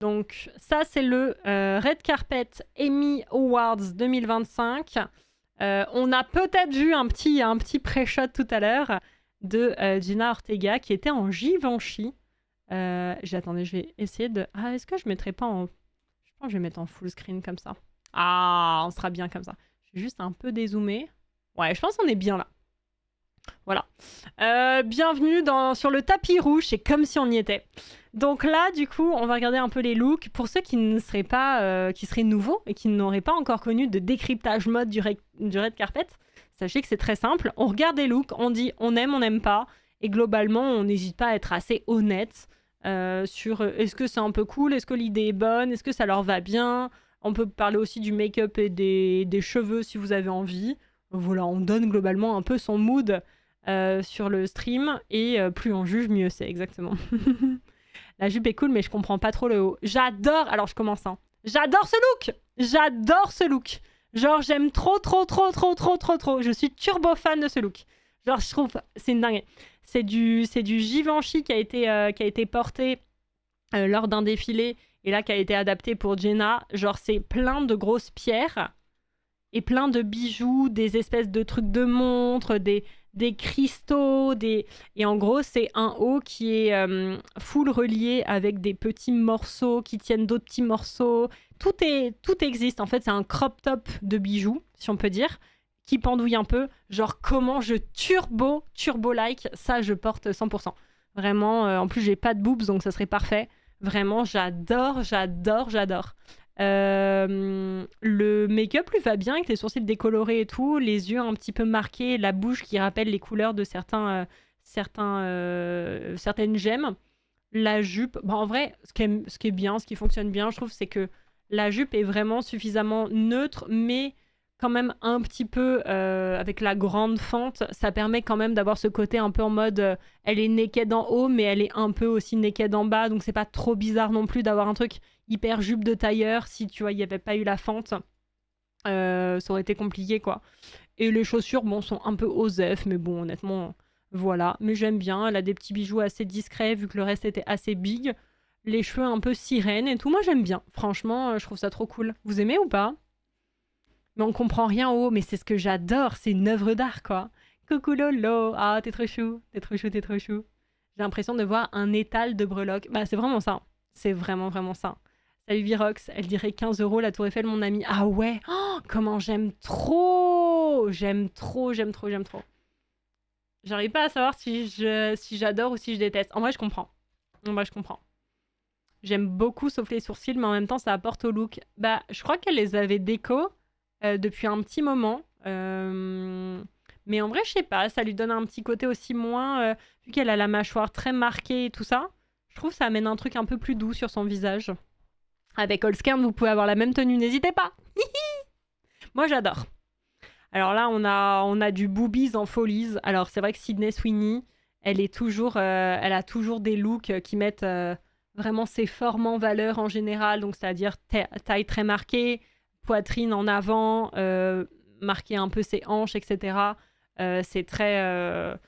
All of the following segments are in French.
Donc ça, c'est le Red Carpet Emmy Awards 2025. On a peut-être vu un petit pré-shot tout à l'heure de Gina Ortega qui était en Givenchy. Attendez, je vais essayer de... Ah, est-ce que je mettrai pas en... Je pense que je vais mettre en full screen comme ça. Ah, on sera bien comme ça. Je vais juste un peu dézoomer. Ouais, je pense qu'on est bien là. Voilà. Bienvenue sur le tapis rouge, c'est comme si on y était. Donc là, du coup, on va regarder un peu les looks. Pour ceux qui ne seraient pas, qui seraient nouveaux et qui n'auraient pas encore connu de décryptage mode du red carpet, sachez que c'est très simple. On regarde les looks, on dit on n'aime pas. Et globalement, on n'hésite pas à être assez honnête sur est-ce que c'est un peu cool, est-ce que l'idée est bonne, est-ce que ça leur va bien. On peut parler aussi du make-up et des cheveux si vous avez envie. Voilà, on donne globalement un peu son mood sur le stream et plus on juge, mieux c'est, exactement. La jupe est cool, mais je comprends pas trop le haut. J'adore, alors je commence, hein. J'adore ce look. J'adore ce look. Genre, j'aime trop. Je suis turbo fan de ce look. Genre, je trouve, c'est une dingue. C'est du Givenchy qui a été porté lors d'un défilé et là qui a été adapté pour Jenna. Genre, c'est plein de grosses pierres et plein de bijoux, des espèces de trucs de montres, des cristaux, et en gros, c'est un haut qui est full relié avec des petits morceaux qui tiennent d'autres petits morceaux. Tout existe. En fait, c'est un crop top de bijoux, si on peut dire, qui pendouille un peu. Genre, comment je turbo-like, ça, je porte 100%. Vraiment, en plus, j'ai pas de boobs, donc ça serait parfait. Vraiment, j'adore. Le make-up lui va bien avec les sourcils décolorés et tout, les yeux un petit peu marqués, la bouche qui rappelle les couleurs de certaines gemmes. La jupe, bon, en vrai, ce qui est bien, ce qui fonctionne bien, je trouve, c'est que la jupe est vraiment suffisamment neutre, mais quand même un petit peu avec la grande fente, ça permet quand même d'avoir ce côté un peu en mode elle est naked en haut, mais elle est un peu aussi naked en bas, donc c'est pas trop bizarre non plus d'avoir un truc hyper jupe de tailleur. Si tu vois, il n'y avait pas eu la fente, ça aurait été compliqué, quoi. Et les chaussures, bon, sont un peu osef, mais bon, honnêtement, voilà. Mais j'aime bien, elle a des petits bijoux assez discrets, vu que le reste était assez big. Les cheveux un peu sirène et tout, moi j'aime bien. Franchement, je trouve ça trop cool. Vous aimez ou pas? Mais on comprend rien en haut, mais c'est ce que j'adore, c'est une œuvre d'art, quoi. Coucou Lolo, ah t'es trop chou, t'es trop chou. J'ai l'impression de voir un étal de breloques. Bah c'est vraiment ça, c'est vraiment ça. Salut Virox, elle dirait 15 € la Tour Eiffel, mon ami. Ah ouais, oh, comment j'aime trop. J'arrive pas à savoir si j'adore ou si je déteste. En vrai, je comprends. J'aime beaucoup, sauf les sourcils, mais en même temps, ça apporte au look. Bah, je crois qu'elle les avait déco depuis un petit moment. Mais en vrai, je sais pas, ça lui donne un petit côté aussi moins... vu qu'elle a la mâchoire très marquée et tout ça, je trouve que ça amène un truc un peu plus doux sur son visage. Avec Holskern, vous pouvez avoir la même tenue, n'hésitez pas. Moi, j'adore. Alors là, on a du boobies en folies. Alors, c'est vrai que Sydney Sweeney, elle a toujours des looks qui mettent vraiment ses formes en valeur en général. Donc, c'est-à-dire taille très marquée, poitrine en avant, marquer un peu ses hanches, etc. C'est très...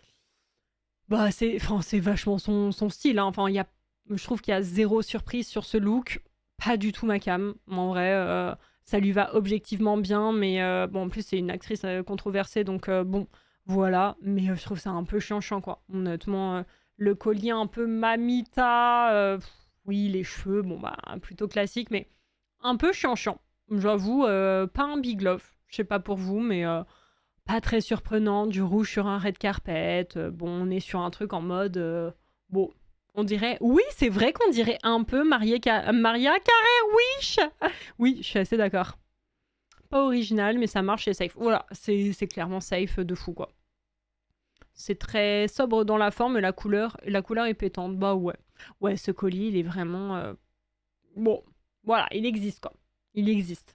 Bah, c'est vachement son style. Hein. Enfin, je trouve qu'il y a zéro surprise sur ce look. Pas du tout ma cam. En vrai, ça lui va objectivement bien. Mais bon, en plus, c'est une actrice controversée. Donc, bon, voilà. Mais je trouve ça un peu chiant, quoi. Honnêtement, le collier un peu mamita. Oui, les cheveux, bon, bah, plutôt classique. Mais un peu chiant. J'avoue, pas un big love. Je sais pas pour vous, mais pas très surprenant, du rouge sur un red carpet. Bon, on est sur un truc en mode... bon, on dirait... Oui, c'est vrai qu'on dirait un peu Maria Carré Wish. Oui, je suis assez d'accord. Pas original, mais ça marche, c'est safe. Voilà, c'est clairement safe de fou, quoi. C'est très sobre dans la forme et la couleur est pétante. Bah ouais. Ouais, ce colis, il est vraiment... Bon, voilà, il existe, quoi. Il existe.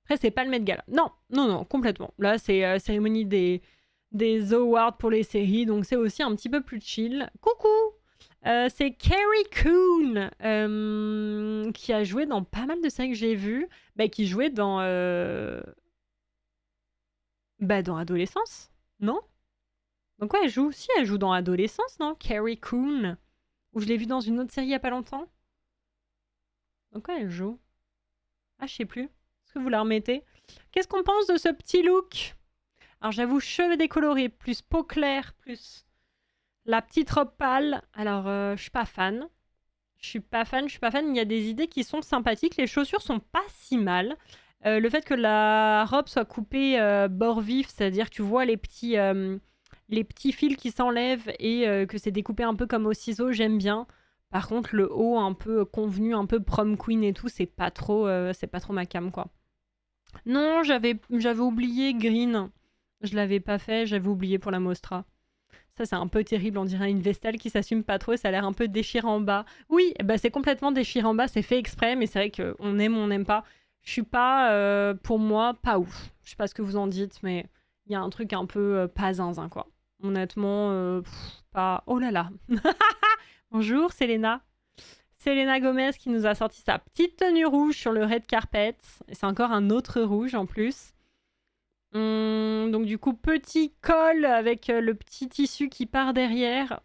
Après, c'est pas le Met Gala. Non, complètement. Là, c'est cérémonie des awards pour les séries, donc c'est aussi un petit peu plus chill. Coucou. C'est Carrie Coon qui a joué dans pas mal de séries que j'ai vues, qui jouait dans dans Adolescence, non? Donc ouais, elle joue dans Adolescence, non? Carrie Coon. Ou je l'ai vue dans une autre série il y a pas longtemps. Dans quoi elle joue? Ah, je sais plus. Est-ce que vous la remettez? Qu'est-ce qu'on pense de ce petit look? Alors j'avoue, cheveux décolorés, plus peau claire, plus la petite robe pâle. Alors, je suis pas fan. Je suis pas fan, je suis pas fan. Il y a des idées qui sont sympathiques. Les chaussures sont pas si mal. Le fait que la robe soit coupée bord vif, c'est-à-dire que tu vois les petits fils qui s'enlèvent et que c'est découpé un peu comme au ciseau, j'aime bien. Par contre, le haut un peu convenu, un peu prom queen et tout, c'est pas trop ma cam, quoi. Non, j'avais oublié Green. Je l'avais pas fait, j'avais oublié pour la Mostra. Ça, c'est un peu terrible, on dirait une vestale qui s'assume pas trop et ça a l'air un peu déchirant en bas. Oui, bah c'est complètement déchirant en bas, c'est fait exprès, mais c'est vrai qu'on aime ou on n'aime pas. Je suis pas, pour moi, pas ouf. Je sais pas ce que vous en dites, mais il y a un truc un peu pas zinzin, quoi. Honnêtement, pas... Oh là là. Bonjour, Selena. Selena Gomez qui nous a sorti sa petite tenue rouge sur le red carpet. Et c'est encore un autre rouge en plus. Donc du coup, petit col avec le petit tissu qui part derrière.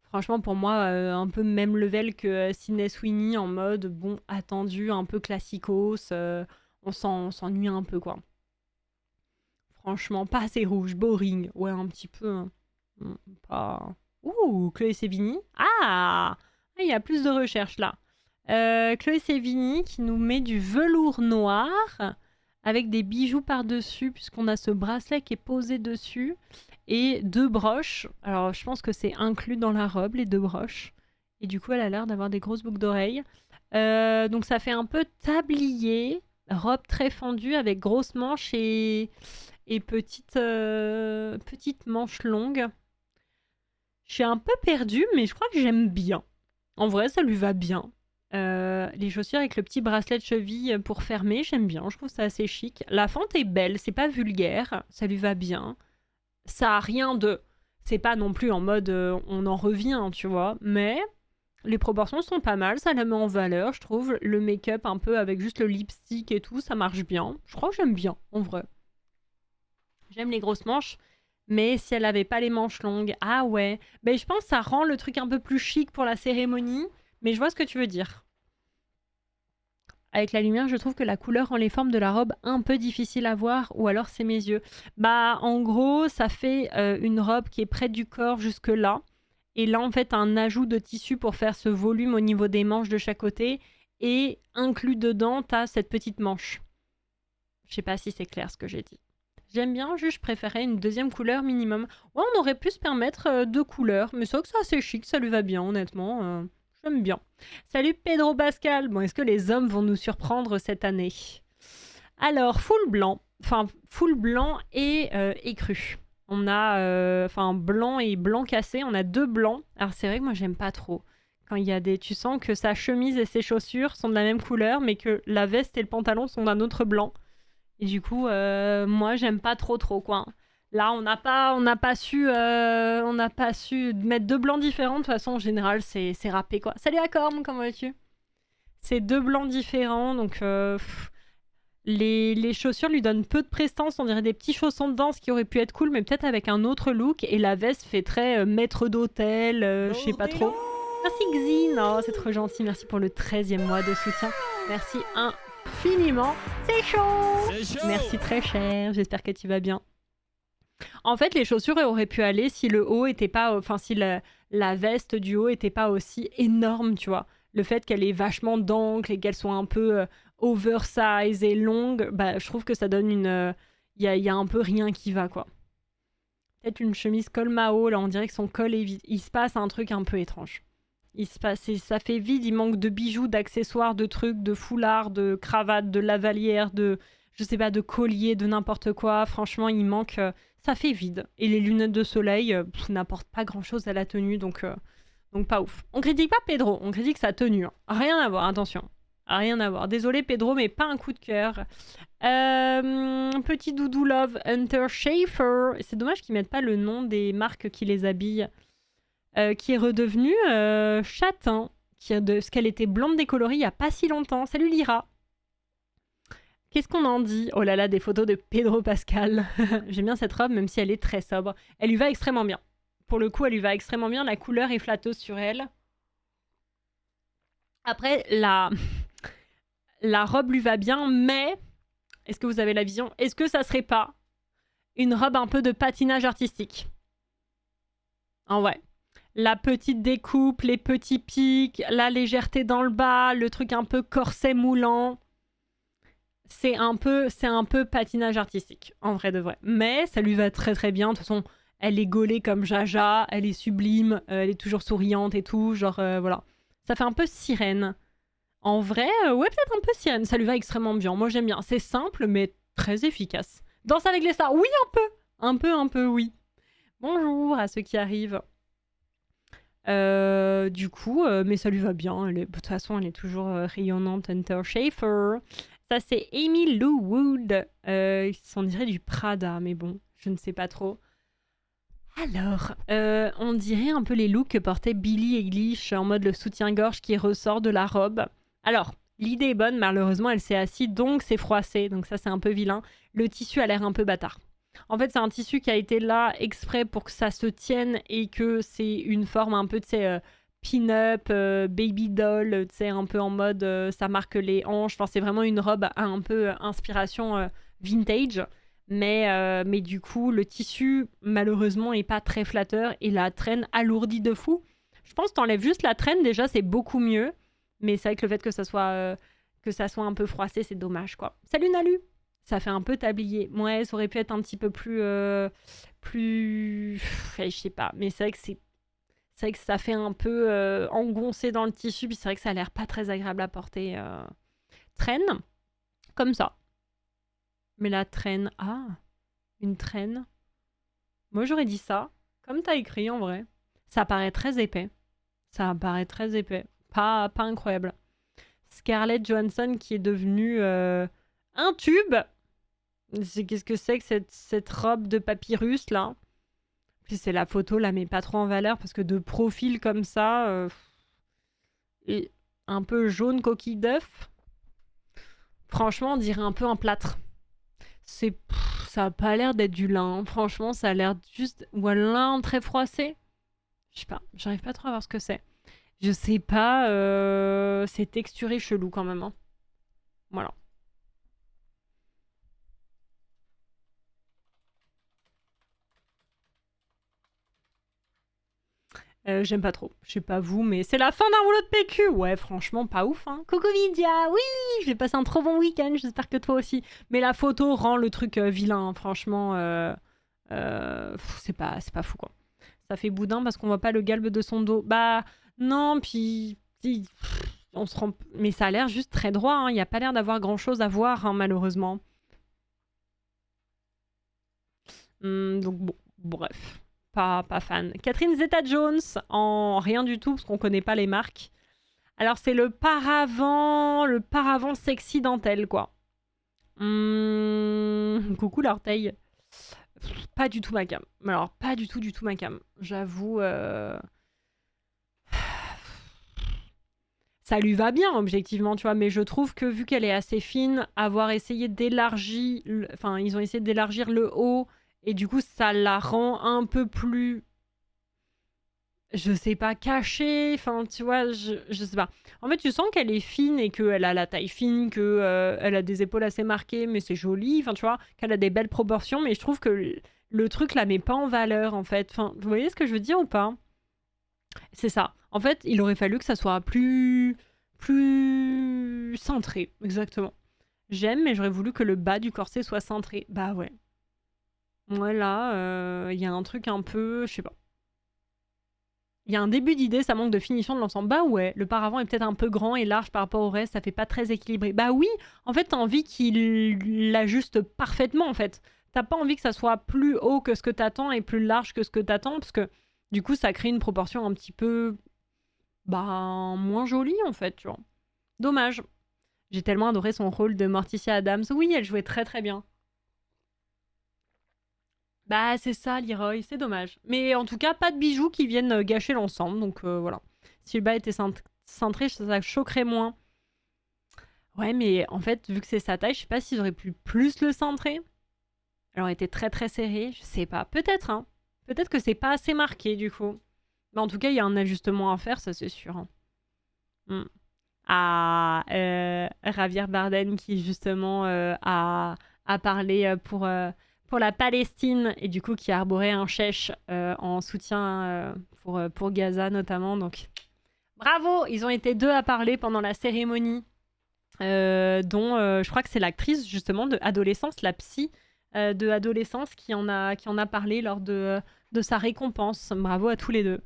Franchement, pour moi, un peu même level que Sydney Sweeney en mode, bon, attendu, un peu classicos. On s'ennuie un peu, quoi. Franchement, pas assez rouge, boring. Ouais, un petit peu. Hein. Pas... Ouh, Chloé Sevigny. Ah, il y a plus de recherches là. Chloé Sevigny qui nous met du velours noir avec des bijoux par-dessus, puisqu'on a ce bracelet qui est posé dessus, et 2 broches. Alors, je pense que c'est inclus dans la robe, les 2 broches. Et du coup, elle a l'air d'avoir des grosses boucles d'oreilles. Donc, ça fait un peu tablier, robe très fendue avec grosses manches et petites manches longues. Je suis un peu perdue, mais je crois que j'aime bien. En vrai, ça lui va bien. Les chaussures avec le petit bracelet de cheville pour fermer, j'aime bien. Je trouve ça assez chic. La fente est belle, c'est pas vulgaire, ça lui va bien. Ça a rien de... C'est pas non plus en mode on en revient, tu vois. Mais les proportions sont pas mal, ça la met en valeur, je trouve. Le make-up un peu avec juste le lipstick et tout, ça marche bien. Je crois que j'aime bien, en vrai. J'aime les grosses manches. Mais si elle avait pas les manches longues, ah ouais. Ben, je pense que ça rend le truc un peu plus chic pour la cérémonie. Mais je vois ce que tu veux dire. Avec la lumière, je trouve que la couleur rend les formes de la robe un peu difficiles à voir, ou alors c'est mes yeux. Bah, en gros, ça fait une robe qui est près du corps jusque là. Et là, en fait, un ajout de tissu pour faire ce volume au niveau des manches de chaque côté. Et inclus dedans, t'as cette petite manche. Je sais pas si c'est clair ce que j'ai dit. J'aime bien, juste je préférais une deuxième couleur minimum. Ouais, on aurait pu se permettre 2 couleurs, mais c'est vrai que c'est assez chic, ça lui va bien, honnêtement. J'aime bien. Salut Pedro Pascal. Bon, est-ce que les hommes vont nous surprendre cette année? Alors, full blanc. Enfin, full blanc et écru. On a blanc et blanc cassé. On a 2 blancs. Alors, c'est vrai que moi, j'aime pas trop. Quand il y a des... Tu sens que sa chemise et ses chaussures sont de la même couleur, mais que la veste et le pantalon sont d'un autre blanc. Et du coup, moi, j'aime pas trop, quoi. Là, on n'a pas su mettre 2 blancs différents. De toute façon, en général, c'est râpé, quoi. Salut Accorm, comment vas-tu? C'est 2 blancs différents, donc les chaussures lui donnent peu de prestance. On dirait des petits chaussons de danse qui auraient pu être cool, mais peut-être avec un autre look. Et la veste fait très maître d'hôtel, je sais pas trop. Merci Xin, oh, c'est trop gentil. Merci pour le 13e mois de soutien. Merci infiniment. C'est chaud. Merci très cher, j'espère que tu vas bien. En fait, les chaussures auraient pu aller si le haut était pas... Enfin, si la veste du haut était pas aussi énorme, tu vois. Le fait qu'elle ait vachement d'angles et qu'elle soit un peu oversize et longue, bah, je trouve que ça donne une... Il y a un peu rien qui va, quoi. Peut-être une chemise col Mao, là, on dirait que son col est vide. Il se passe un truc un peu étrange. Ça fait vide, il manque de bijoux, d'accessoires, de trucs, de foulards, de cravates, de lavalières, de... Je sais pas, de colliers, de n'importe quoi. Franchement, il manque... ça fait vide. Et les lunettes de soleil n'apportent pas grand-chose à la tenue, donc pas ouf. On critique pas Pedro, on critique sa tenue. Hein. Rien à voir, attention. Rien à voir. Désolé Pedro, mais pas un coup de cœur. Petit doudou love, Hunter Schafer. C'est dommage qu'ils mettent pas le nom des marques qui les habillent. Qui est redevenue châtain. Parce qu'elle était blonde décolorée il y a pas si longtemps. Salut Lyra. Qu'est-ce qu'on en dit? Oh là là, des photos de Pedro Pascal. J'aime bien cette robe, même si elle est très sobre. Elle lui va extrêmement bien. Pour le coup, elle lui va extrêmement bien. La couleur est flatteuse sur elle. Après, la robe lui va bien, mais est-ce que vous avez la vision? Est-ce que ça serait pas une robe un peu de patinage artistique? En vrai. La petite découpe, les petits pics, la légèreté dans le bas, le truc un peu corset moulant. C'est un peu patinage artistique, en vrai de vrai. Mais ça lui va très très bien. De toute façon, elle est gaulée comme Jaja, elle est sublime, elle est toujours souriante et tout. Genre, voilà. Ça fait un peu sirène. En vrai, ouais, peut-être un peu sirène. Ça lui va extrêmement bien. Moi, j'aime bien. C'est simple, mais très efficace. Danse avec les stars. Oui, un peu. Un peu, oui. Bonjour à ceux qui arrivent. Du coup, mais ça lui va bien. De toute façon, elle est toujours rayonnante. Hunter Schafer. Ça, c'est Amy Lou Wood. On dirait du Prada, mais bon, je ne sais pas trop. Alors, on dirait un peu les looks que portait Billie Eilish en mode le soutien-gorge qui ressort de la robe. Alors, l'idée est bonne, malheureusement, elle s'est assise, donc c'est froissé. Donc ça, c'est un peu vilain. Le tissu a l'air un peu bâtard. En fait, c'est un tissu qui a été là exprès pour que ça se tienne et que c'est une forme un peu, tu sais, pin-up, baby doll, tu sais, un peu en mode ça marque les hanches. Enfin, c'est vraiment une robe à un peu inspiration vintage. Mais du coup, le tissu, malheureusement, est pas très flatteur et la traîne alourdit de fou. Je pense que t'enlèves juste la traîne, déjà, c'est beaucoup mieux. Mais c'est vrai que le fait que ça soit un peu froissé, c'est dommage, quoi. Salut Nalu! Ça fait un peu tablier. Ouais, ça aurait pu être un petit peu plus... je sais pas. Mais c'est vrai que ça fait un peu engoncé dans le tissu. Puis c'est vrai que ça a l'air pas très agréable à porter. Traîne. Comme ça. Mais la traîne... Ah, une traîne. Moi, j'aurais dit ça. Comme t'as écrit, en vrai. Ça paraît très épais. Ça paraît très épais. Pas incroyable. Scarlett Johansson qui est devenue un tube. Qu'est-ce que c'est que cette robe de papyrus là? Puis c'est la photo, la met pas trop en valeur parce que de profil comme ça, et un peu jaune coquille d'œuf, franchement, on dirait un peu un plâtre. Ça a pas l'air d'être du lin. Franchement, ça a l'air juste ou un lin très froissé. Je sais pas, j'arrive pas trop à voir ce que c'est. Je sais pas, c'est texturé chelou quand même. Hein. Voilà. J'aime pas trop. Je sais pas vous, mais c'est la fin d'un rouleau de PQ. Ouais, franchement, pas ouf. Hein. Coucou Vidia, oui, je vais passer un trop bon week-end. J'espère que toi aussi. Mais la photo rend le truc vilain. Hein. Franchement, c'est pas fou quoi. Ça fait boudin parce qu'on voit pas le galbe de son dos. Bah non, puis on se rend. Mais ça a l'air juste très droit. Il y a pas l'air d'avoir grand chose à voir, hein, malheureusement. Donc bon, bref. Pas fan. Catherine Zeta-Jones en rien du tout, parce qu'on connaît pas les marques. Alors, c'est le paravent sexy dentelle, quoi. Coucou l'orteil. Pas du tout ma cam. Alors, pas du tout ma cam. J'avoue. Ça lui va bien, objectivement, tu vois, mais je trouve que vu qu'elle est assez fine, avoir essayé d'élargir. Enfin, ils ont essayé d'élargir le haut, et du coup, ça la rend un peu plus je sais pas, cachée, enfin, tu vois, je sais pas. En fait, tu sens qu'elle est fine et qu'elle a la taille fine, qu'elle elle a des épaules assez marquées, mais c'est joli, enfin, tu vois, qu'elle a des belles proportions, mais je trouve que le truc la met pas en valeur, en fait. Enfin, vous voyez ce que je veux dire ou pas? C'est ça. En fait, il aurait fallu que ça soit plus centré, exactement. J'aime, mais j'aurais voulu que le bas du corset soit centré. Bah ouais. Moi, là, il y a un truc un peu, je sais pas. Il y a un début d'idée, ça manque de finition de l'ensemble. Bah ouais, le paravent est peut-être un peu grand et large par rapport au reste, ça fait pas très équilibré. Bah oui, en fait, t'as envie qu'il l'ajuste parfaitement, en fait. T'as pas envie que ça soit plus haut que ce que t'attends et plus large que ce que t'attends, parce que du coup, ça crée une proportion un petit peu, bah, moins jolie, en fait, tu vois. Dommage. J'ai tellement adoré son rôle de Morticia Adams. Oui, elle jouait très très bien. Bah, c'est ça, Leroy, c'est dommage. Mais en tout cas, pas de bijoux qui viennent gâcher l'ensemble, donc voilà. Si le bas était cintré, ça choquerait moins. Ouais, mais en fait, vu que c'est sa taille, je sais pas s'ils auraient pu plus le centrer. Elle aurait été très très serrée, je sais pas. Peut-être, hein. Peut-être que c'est pas assez marqué, du coup. Mais en tout cas, il y a un ajustement à faire, ça c'est sûr. Hein. à Javier Bardem qui justement a parlé pour la Palestine et du coup qui a arboré un chèche en soutien pour Gaza notamment. Donc bravo, ils ont été deux à parler pendant la cérémonie dont je crois que c'est l'actrice justement de Adolescence, la psy de Adolescence qui en a parlé lors de sa récompense. Bravo à tous les deux.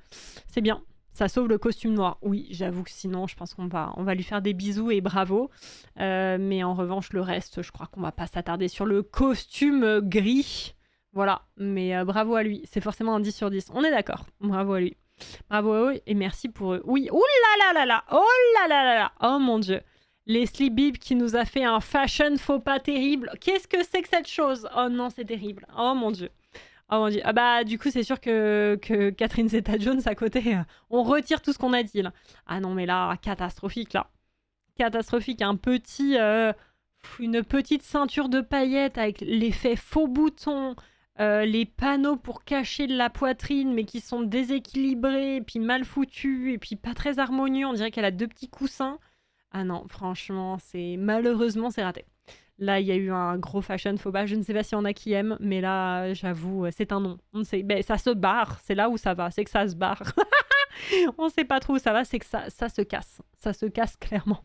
C'est bien. Ça sauve le costume noir. Oui, j'avoue que sinon, je pense qu'on va lui faire des bisous et bravo. Mais en revanche, le reste, je crois qu'on va pas s'attarder sur le costume gris. Voilà, mais bravo à lui. C'est forcément un 10 sur 10. On est d'accord. Bravo à lui. Bravo à eux et merci pour eux. Oui, ouh là là là là. Oh là là là là. Oh mon Dieu. Leslie Bibb qui nous a fait un fashion faux pas terrible. Qu'est-ce que c'est que cette chose? Oh non, c'est terrible. Oh mon Dieu. Oh mon Dieu. Ah bah du coup c'est sûr que Catherine Zeta-Jones à côté, on retire tout ce qu'on a dit là. Ah non mais là, catastrophique là. Catastrophique. Une petite ceinture de paillettes avec l'effet faux bouton, les panneaux pour cacher la poitrine mais qui sont déséquilibrés, et puis mal foutus, et puis pas très harmonieux. On dirait qu'elle a deux petits coussins. Ah non, franchement, malheureusement c'est raté. Là, il y a eu un gros fashion faux pas. Je ne sais pas s'il y en a qui aiment, mais là, j'avoue, c'est un non. On sait, ben, ça se barre. C'est là où ça va. C'est que ça se barre. On ne sait pas trop où ça va. C'est que ça se casse. Ça se casse clairement.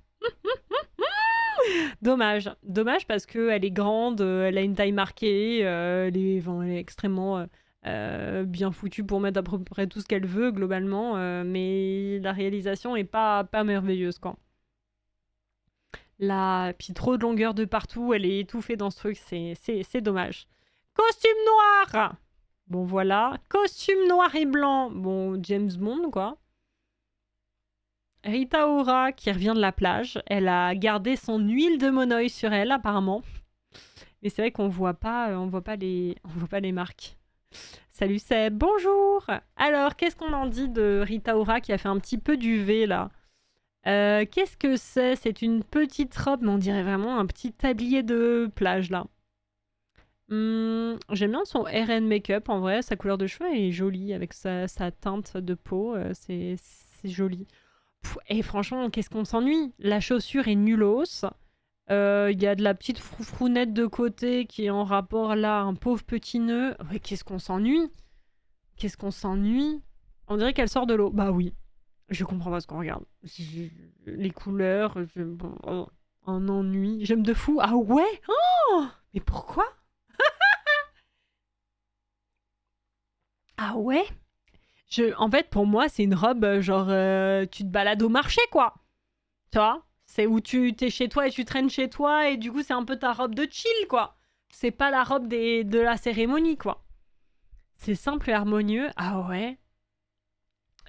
Dommage. Dommage parce qu'elle est grande, elle a une taille marquée, elle est extrêmement bien foutue pour mettre à peu près tout ce qu'elle veut, globalement. Mais la réalisation est pas merveilleuse, quoi. Là, puis trop de longueur de partout, elle est étouffée dans ce truc, c'est dommage. Costume noir. Bon voilà, costume noir et blanc. Bon, James Bond quoi. Rita Ora qui revient de la plage, elle a gardé son huile de monoï sur elle apparemment. Mais c'est vrai qu'on voit pas les marques. Salut Seb, bonjour. Alors, qu'est-ce qu'on en dit de Rita Ora qui a fait un petit peu d'UV là? Qu'est-ce que c'est? C'est une petite robe, mais on dirait vraiment un petit tablier de plage, là. J'aime bien son hair and make-up, en vrai. Sa couleur de cheveux est jolie, avec sa teinte de peau. C'est joli. Et franchement, qu'est-ce qu'on s'ennuie? La chaussure est nullos. Il y a de la petite froufrounette de côté qui est en rapport, là, un pauvre petit nœud. Ouais, qu'est-ce qu'on s'ennuie? Qu'est-ce qu'on s'ennuie? On dirait qu'elle sort de l'eau. Bah oui. Je comprends pas ce qu'on regarde. Les couleurs, un ennui. J'aime de fou. Ah ouais? Oh, mais pourquoi? Ah ouais? En fait, pour moi, c'est une robe, genre, tu te balades au marché, quoi. Tu vois? C'est où tu t'es chez toi et tu traînes chez toi, et du coup, c'est un peu ta robe de chill, quoi. C'est pas la robe de la cérémonie, quoi. C'est simple et harmonieux. Ah ouais?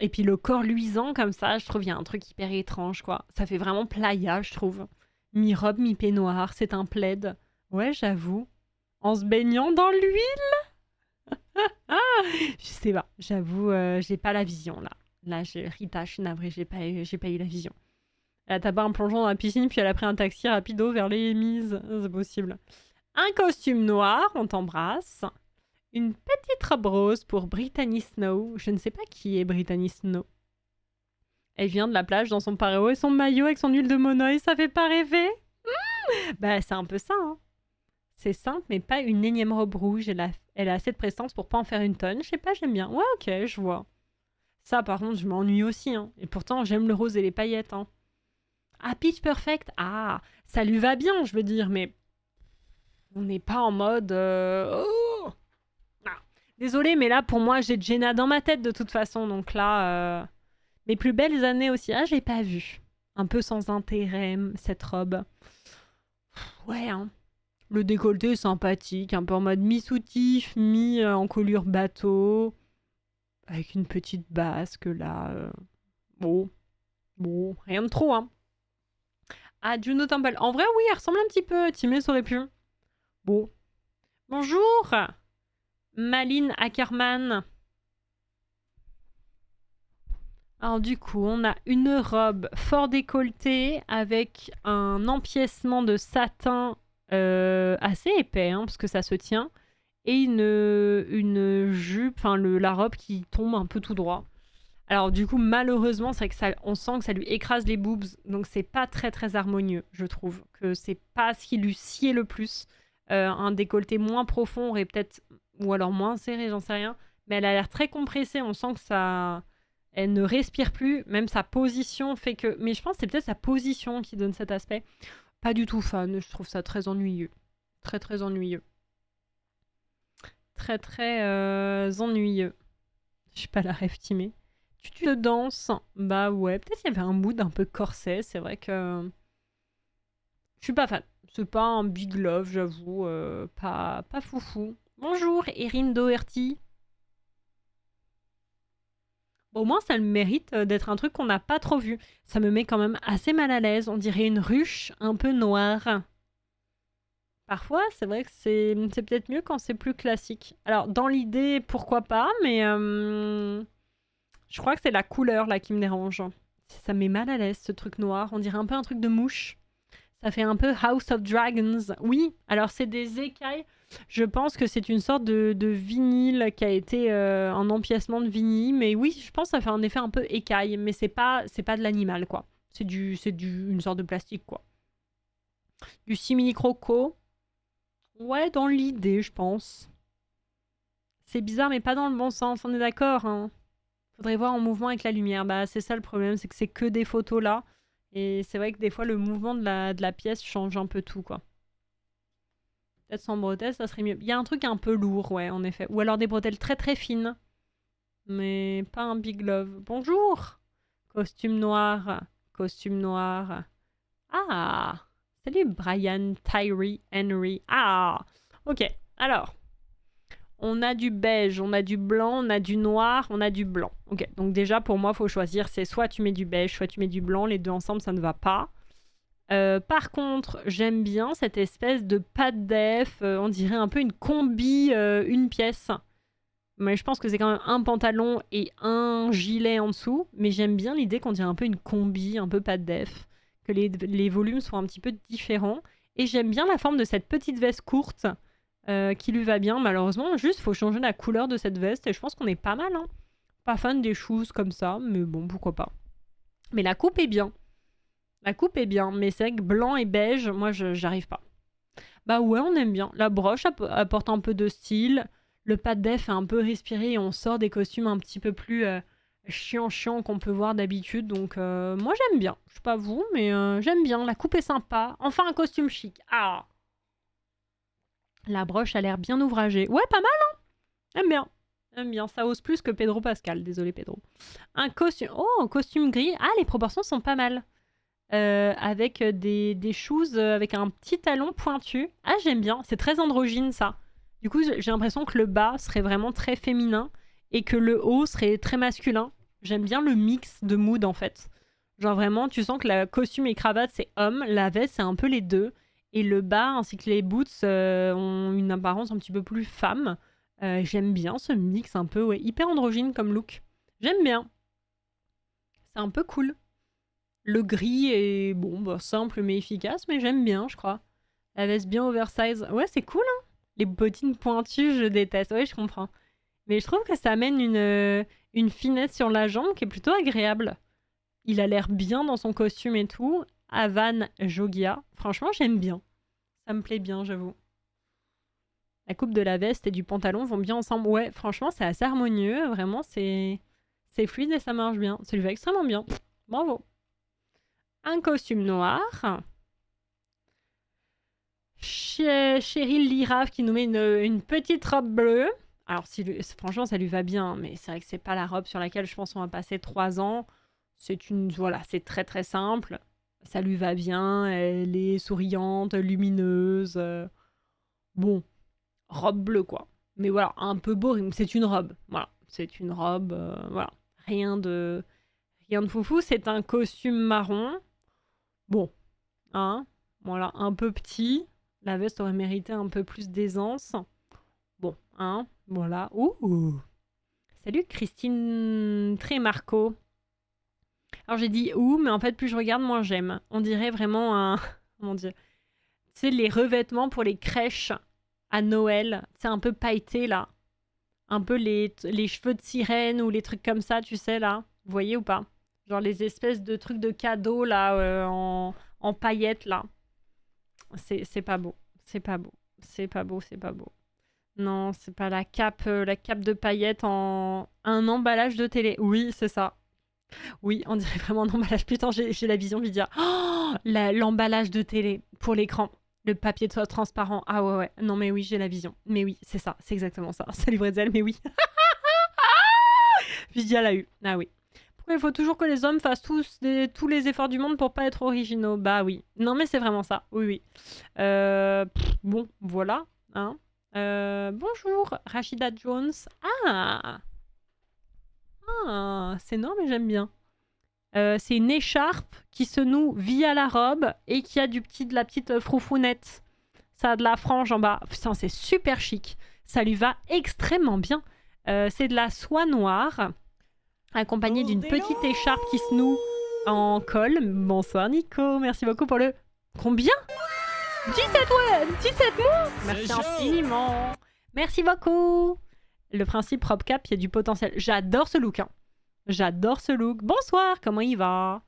Et puis le corps luisant comme ça, je trouve il y a un truc hyper étrange quoi. Ça fait vraiment playa, je trouve. Mi-robe, mi-peignoir, c'est un plaid. Ouais, j'avoue. En se baignant dans l'huile. Ah, je sais pas, j'avoue, j'ai pas la vision là. Là, Rita, je suis navrée, j'ai pas eu la vision. Elle a tapé un plongeon dans la piscine, puis elle a pris un taxi rapido vers les Mises. C'est possible. Un costume noir, on t'embrasse. Une petite robe rose pour Brittany Snow. Je ne sais pas qui est Brittany Snow. Elle vient de la plage dans son paréo et son maillot avec son huile de monoï, ça fait pas rêver? Bah c'est un peu ça, hein. C'est simple, mais pas une énième robe rouge. Elle a assez de prestance pour pas en faire une tonne. Je sais pas, j'aime bien. Ouais, ok, je vois. Ça, par contre, je m'ennuie aussi, hein. Et pourtant, j'aime le rose et les paillettes, hein. Ah, Pitch Perfect. Ah, ça lui va bien, je veux dire, mais on n'est pas en mode... Oh ah. Désolée, mais là, pour moi, j'ai Jenna dans ma tête de toute façon. Donc là, mes plus belles années aussi. Ah, j'ai pas vu. Un peu sans intérêt, cette robe. Ouais, hein. Le décolleté est sympathique, un peu en mode mi-soutif, mi-en colure bateau. Avec une petite basque, là. Bon, rien de trop, hein. Ah, Juno Temple. En vrai, oui, elle ressemble un petit peu. Timé, ça aurait pu. Bon. Bonjour Maline Ackerman. Alors du coup, on a une robe fort décolletée avec un empiècement de satin assez épais, hein, parce que ça se tient, et une jupe, enfin la robe qui tombe un peu tout droit. Alors du coup, malheureusement, c'est vrai que ça, on sent que ça lui écrase les boobs, donc c'est pas très très harmonieux, je trouve. Que c'est pas ce qui lui sied le plus. Un décolleté moins profond aurait peut-être... Ou alors moins serré, j'en sais rien. Mais elle a l'air très compressée, on sent que ça... Elle ne respire plus, même sa position fait que... Mais je pense que c'est peut-être sa position qui donne cet aspect. Pas du tout fan, je trouve ça très ennuyeux. Très très ennuyeux. Très très ennuyeux. Je suis pas la rêve timée. Tu de danse. Bah ouais, peut-être qu'il y avait un mood un peu corset, c'est vrai que... Je suis pas fan. C'est pas un big love, j'avoue. Pas foufou. Bonjour, Erin Doherty. Bon, au moins, ça le mérite d'être un truc qu'on n'a pas trop vu. Ça me met quand même assez mal à l'aise. On dirait une ruche un peu noire. Parfois, c'est vrai que c'est peut-être mieux quand c'est plus classique. Alors, dans l'idée, pourquoi pas, mais je crois que c'est la couleur là qui me dérange. Ça me met mal à l'aise, ce truc noir. On dirait un peu un truc de mouche. Ça fait un peu House of Dragons. Oui, alors c'est des écailles. Je pense que c'est une sorte de vinyle qui a été un empiècement de vinyle. Mais oui, je pense que ça fait un effet un peu écaille. Mais c'est pas de l'animal, quoi. C'est une sorte de plastique, quoi. Du simili-croco. Ouais, dans l'idée, je pense. C'est bizarre, mais pas dans le bon sens, on est d'accord. Hein. Faudrait voir en mouvement avec la lumière. Bah, c'est ça le problème, c'est que c'est que des photos là. Et c'est vrai que des fois, le mouvement de la pièce change un peu tout, quoi. Peut-être sans bretelles, ça serait mieux. Il y a un truc un peu lourd, ouais, en effet. Ou alors des bretelles très très fines. Mais pas un big love. Bonjour! Costume noir. Costume noir. Ah! Salut Brian, Tyree, Henry. Ah! Ok, alors. On a du beige, on a du blanc, on a du noir, on a du blanc. Ok, donc déjà pour moi, il faut choisir. C'est soit tu mets du beige, soit tu mets du blanc. Les deux ensemble, ça ne va pas. Par contre, j'aime bien cette espèce de pâte def. On dirait un peu une combi, une pièce. Mais je pense que c'est quand même un pantalon et un gilet en dessous. Mais j'aime bien l'idée qu'on dirait un peu une combi, un peu pâte def. Que les volumes soient un petit peu différents. Et j'aime bien la forme de cette petite veste courte qui lui va bien. Malheureusement, juste, faut changer la couleur de cette veste. Et je pense qu'on est pas mal. Hein. Pas fan des choses comme ça, mais bon, pourquoi pas. Mais la coupe est bien. La coupe est bien, mais c'est vrai que blanc et beige, moi, j'arrive pas. Bah ouais, on aime bien. La broche apporte un peu de style. Le pas de def est un peu respiré et on sort des costumes un petit peu plus chiant qu'on peut voir d'habitude. Donc moi, j'aime bien. Je sais pas vous, mais j'aime bien. La coupe est sympa. Enfin, un costume chic. Ah! La broche a l'air bien ouvragée. Ouais, pas mal, hein? J'aime bien. J'aime bien. Ça ose plus que Pedro Pascal. Désolé, Pedro. Un costume... Oh, un costume gris. Ah, les proportions sont pas mal. Avec des shoes avec un petit talon pointu. Ah, j'aime bien. C'est très androgyne, ça. Du coup, j'ai l'impression que le bas serait vraiment très féminin et que le haut serait très masculin. J'aime bien le mix de mood, en fait. Genre vraiment, tu sens que la costume et cravate, c'est homme. La veste, c'est un peu les deux. Et le bas ainsi que les boots ont une apparence un petit peu plus femme. J'aime bien ce mix un peu, ouais, hyper androgyne comme look. J'aime bien. C'est un peu cool. Le gris est bon, bah, simple mais efficace, mais j'aime bien, je crois. La veste bien oversize. Ouais, c'est cool, hein. Les bottines pointues, je déteste. Ouais, je comprends. Mais je trouve que ça amène une finesse sur la jambe qui est plutôt agréable. Il a l'air bien dans son costume et tout. Havan Jogia. Franchement, j'aime bien. Ça me plaît bien, j'avoue. La coupe de la veste et du pantalon vont bien ensemble. Ouais, franchement, c'est assez harmonieux. Vraiment, c'est fluide et ça marche bien. Ça lui va extrêmement bien. Bravo. Un costume noir. Cheryl Lirave qui nous met une petite robe bleue. Alors, franchement, ça lui va bien, mais c'est vrai que c'est pas la robe sur laquelle je pense qu'on va passer 3 ans. Voilà, c'est très très simple. Ça lui va bien, elle est souriante, lumineuse. Bon, robe bleue quoi. Mais voilà, un peu boring, c'est une robe. Voilà, c'est une robe, voilà. Rien de foufou, c'est un costume marron. Bon, hein, voilà, un peu petit. La veste aurait mérité un peu plus d'aisance. Bon, hein, voilà. Ouh. Salut Christine Trémarco. Alors j'ai dit ouh, mais en fait plus je regarde, moins j'aime. On dirait vraiment un... Mon Dieu. Tu sais, les revêtements pour les crèches à Noël. C'est un peu pailleté là. Un peu les cheveux de sirène ou les trucs comme ça, tu sais là. Vous voyez ou pas? Genre les espèces de trucs de cadeaux, là, en paillettes, là. C'est pas beau. C'est pas beau. C'est pas beau, c'est pas beau. Non, c'est pas la cape de paillettes en un emballage de télé. Oui, c'est ça. Oui, on dirait vraiment un emballage. Putain, j'ai la vision, Lydia. Oh, l'emballage de télé pour l'écran. Le papier de soie transparent. Ah ouais, ouais. Non, mais oui, j'ai la vision. Mais oui, c'est ça. C'est exactement ça. Salut Bretzel, mais oui. Lydia l'a eu. Ah oui. Pourquoi il faut toujours que les hommes fassent tous les efforts du monde pour pas être originaux? Bah oui. Non, mais c'est vraiment ça. Oui, oui. Bon, voilà. Hein. Bonjour, Rachida Jones. Ah, c'est énorme et j'aime bien. C'est une écharpe qui se noue via la robe et qui a de la petite froufounette. Ça a de la frange en bas. Putain, c'est super chic. Ça lui va extrêmement bien. C'est de la soie noire accompagnée d'une petite écharpe qui se noue en col. Bonsoir Nico, merci beaucoup pour le... Combien? 17 mois. Merci infiniment. Merci beaucoup. Le principe Rob Cap, il y a du potentiel. J'adore ce look. Hein. J'adore ce look. Bonsoir, comment il va?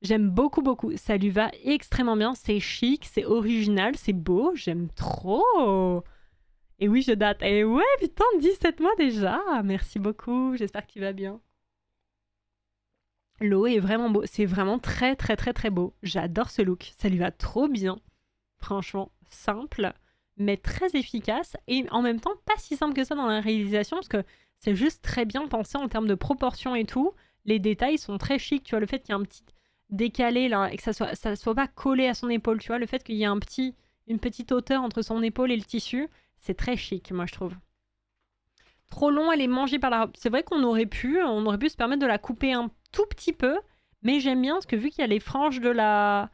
J'aime beaucoup, beaucoup. Ça lui va extrêmement bien. C'est chic, c'est original, c'est beau. J'aime trop. Et oui, je date. Et ouais, putain, 17 mois déjà. Merci beaucoup. J'espère que tu vas bien. L'eau est vraiment beau. C'est vraiment très, très, très, très beau. J'adore ce look. Ça lui va trop bien. Franchement, simple, mais très efficace. Et en même temps, pas si simple que ça dans la réalisation, parce que c'est juste très bien pensé en termes de proportions et tout. Les détails sont très chics. Tu vois, le fait qu'il y ait un petit décalé là, et que ça soit pas collé à son épaule, tu vois, le fait qu'il y ait une petite hauteur entre son épaule et le tissu, c'est très chic, moi, je trouve. Trop long, elle est mangée par la robe. C'est vrai qu'on aurait pu se permettre de la couper un tout petit peu, mais j'aime bien parce que vu qu'il y a les franges de la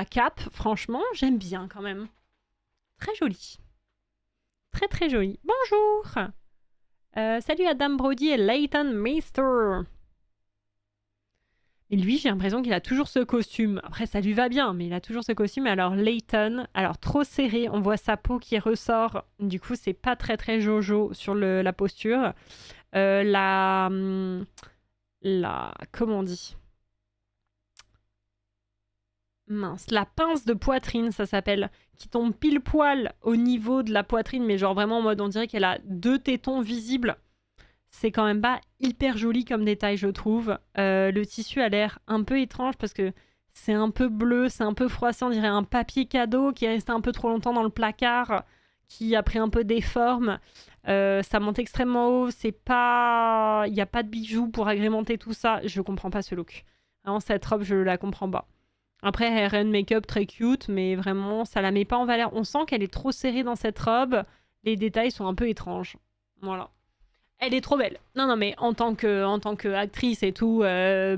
cape, franchement, j'aime bien quand même. Très joli. Très très joli. Bonjour. Salut Adam Brody et Leighton Meister. Et lui, j'ai l'impression qu'il a toujours ce costume. Après, ça lui va bien, mais il a toujours ce costume. Alors, Leighton, alors trop serré, on voit sa peau qui ressort. Du coup, c'est pas très très jojo sur la posture. Comment on dit? Mince, la pince de poitrine, ça s'appelle, qui tombe pile poil au niveau de la poitrine, mais genre vraiment en mode, on dirait qu'elle a 2 tétons visibles. C'est quand même pas hyper joli comme détail, je trouve. Le tissu a l'air un peu étrange parce que c'est un peu bleu, c'est un peu froissé, on dirait un papier cadeau qui est resté un peu trop longtemps dans le placard, qui a pris un peu des formes. Ça monte extrêmement haut, c'est pas... Il n'y a pas de bijoux pour agrémenter tout ça. Je comprends pas ce look. Vraiment, cette robe, je la comprends pas. Après, hair and make-up très cute, mais vraiment, ça la met pas en valeur. On sent qu'elle est trop serrée dans cette robe. Les détails sont un peu étranges. Voilà. Elle est trop belle. Non, non, mais en tant que actrice et tout,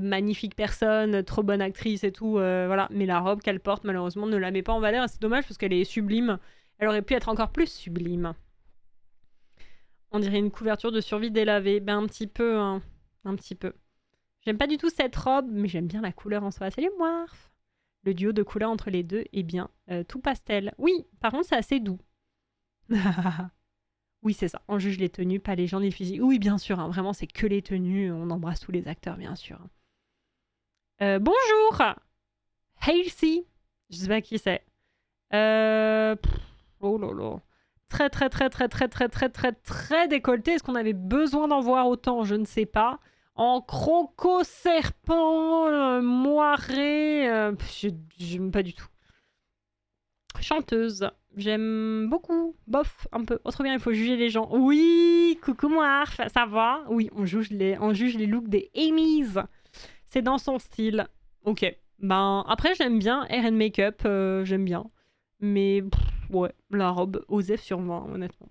magnifique personne, trop bonne actrice et tout, voilà. Mais la robe qu'elle porte, malheureusement, ne la met pas en valeur. Et c'est dommage parce qu'elle est sublime. Elle aurait pu être encore plus sublime. On dirait une couverture de survie délavée. Ben, un petit peu, hein. Un petit peu. J'aime pas du tout cette robe, mais j'aime bien la couleur en soi. Salut, Moirf. Le duo de couleurs entre les deux est bien tout pastel. Oui, par contre, c'est assez doux. Oui, c'est ça. On juge les tenues, pas les gens des physiques. Oui, bien sûr. Hein, vraiment, c'est que les tenues. On embrasse tous les acteurs, bien sûr. Bonjour. Halsey. Je sais pas qui c'est. Oh là là. Très, très, très, très, très, très, très, très, très décolleté. Est-ce qu'on avait besoin d'en voir autant? Je ne sais pas. En croco-serpent, moiré. J'aime pas du tout. Chanteuse. J'aime beaucoup. Bof, un peu. Oh, trop bien, il faut juger les gens. Oui, coucou Moirf, ça va? Oui, on juge les looks des Amy's. C'est dans son style. Ok. Ben, après, j'aime bien hair and make-up. J'aime bien. Mais, ouais, la robe, Osef sur moi, honnêtement.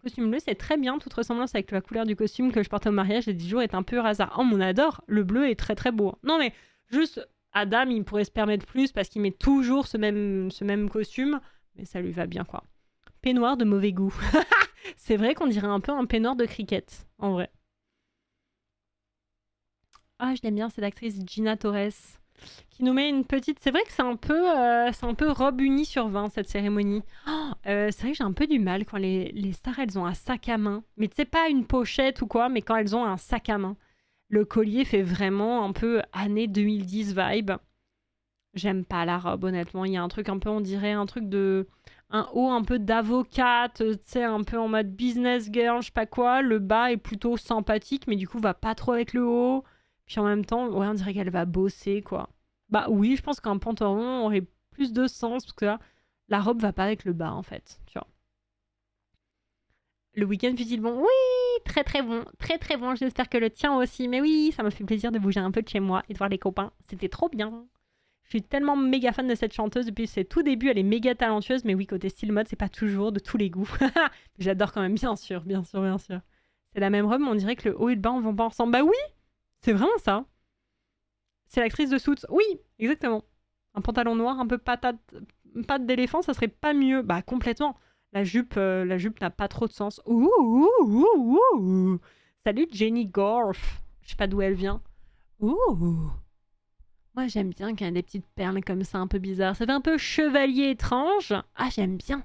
Costume bleu, c'est très bien. Toute ressemblance avec la couleur du costume que je portais au mariage les 10 jours est un peu hasard. Oh, on adore. Le bleu est très très beau. Non, mais juste, Adam, il pourrait se permettre plus parce qu'il met toujours ce même costume. Mais ça lui va bien, quoi. Peignoir de mauvais goût. C'est vrai qu'on dirait un peu un peignoir de cricket, en vrai. Ah, je l'aime bien, cette actrice Gina Torres. qui nous met une petite... C'est vrai que c'est un peu robe unie sur 20, cette cérémonie. C'est vrai que j'ai un peu du mal quand les stars, elles ont un sac à main. Mais tu sais, pas une pochette ou quoi, mais quand elles ont un sac à main. Le collier fait vraiment un peu année 2010 vibe. J'aime pas la robe, honnêtement. Il y a un truc un peu, on dirait, un truc de... Un haut un peu d'avocate, tu sais, un peu en mode business girl, je sais pas quoi. Le bas est plutôt sympathique, mais du coup, va pas trop avec le haut. Puis en même temps, ouais, on dirait qu'elle va bosser, quoi. Bah oui, je pense qu'un pantalon aurait plus de sens, parce que là, la robe va pas avec le bas, en fait, tu vois. Le week-end fut-il bon? Oui, très très bon, très très bon. J'espère que le tien aussi. Mais oui, ça m'a fait plaisir de bouger un peu de chez moi et de voir les copains. C'était trop bien. Je suis tellement méga fan de cette chanteuse depuis ses tout débuts. Elle est méga talentueuse, mais oui, côté style mode, c'est pas toujours de tous les goûts. J'adore quand même, bien sûr, bien sûr, bien sûr. C'est la même robe, mais on dirait que le haut et le bas, on vont pas ensemble. Bah oui, c'est vraiment ça. C'est l'actrice de Suits. Oui, exactement. Un pantalon noir, un peu patte d'éléphant, ça serait pas mieux. Bah complètement. La jupe n'a pas trop de sens. Ouh, ouh, ouh, ouh. Salut Jenny Gorf. Je sais pas d'où elle vient. Ouh. Moi, j'aime bien qu'il y ait des petites perles comme ça, un peu bizarres. Ça fait un peu chevalier étrange. Ah, j'aime bien.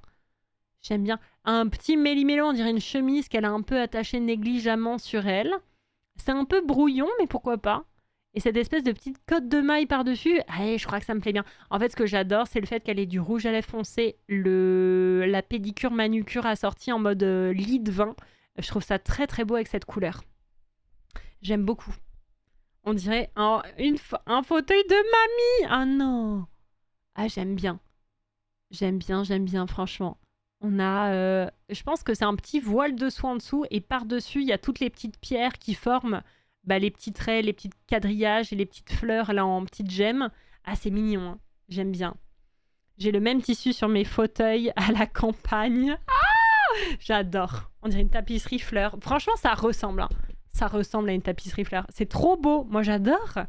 J'aime bien. Un petit méli-mélo, on dirait une chemise qu'elle a un peu attachée négligemment sur elle. C'est un peu brouillon, mais pourquoi pas. Et cette espèce de petite cotte de maille par-dessus, allez, je crois que ça me plaît bien. En fait, ce que j'adore, c'est le fait qu'elle ait du rouge à lèvres foncé, la pédicure manucure assortie en mode lit de vin. Je trouve ça très très beau avec cette couleur. J'aime beaucoup. On dirait un fauteuil de mamie. Ah non. Ah, j'aime bien. J'aime bien, franchement. On a... je pense que c'est un petit voile de soie en dessous et par-dessus, il y a toutes les petites pierres qui forment les petits traits, les petits quadrillages et les petites fleurs là en petites gemmes. Ah, c'est mignon. Hein. J'aime bien. J'ai le même tissu sur mes fauteuils à la campagne. Ah, j'adore. On dirait une tapisserie fleur. Franchement, ça ressemble. Hein. Ça ressemble à une tapisserie fleur. C'est trop beau. Moi, j'adore.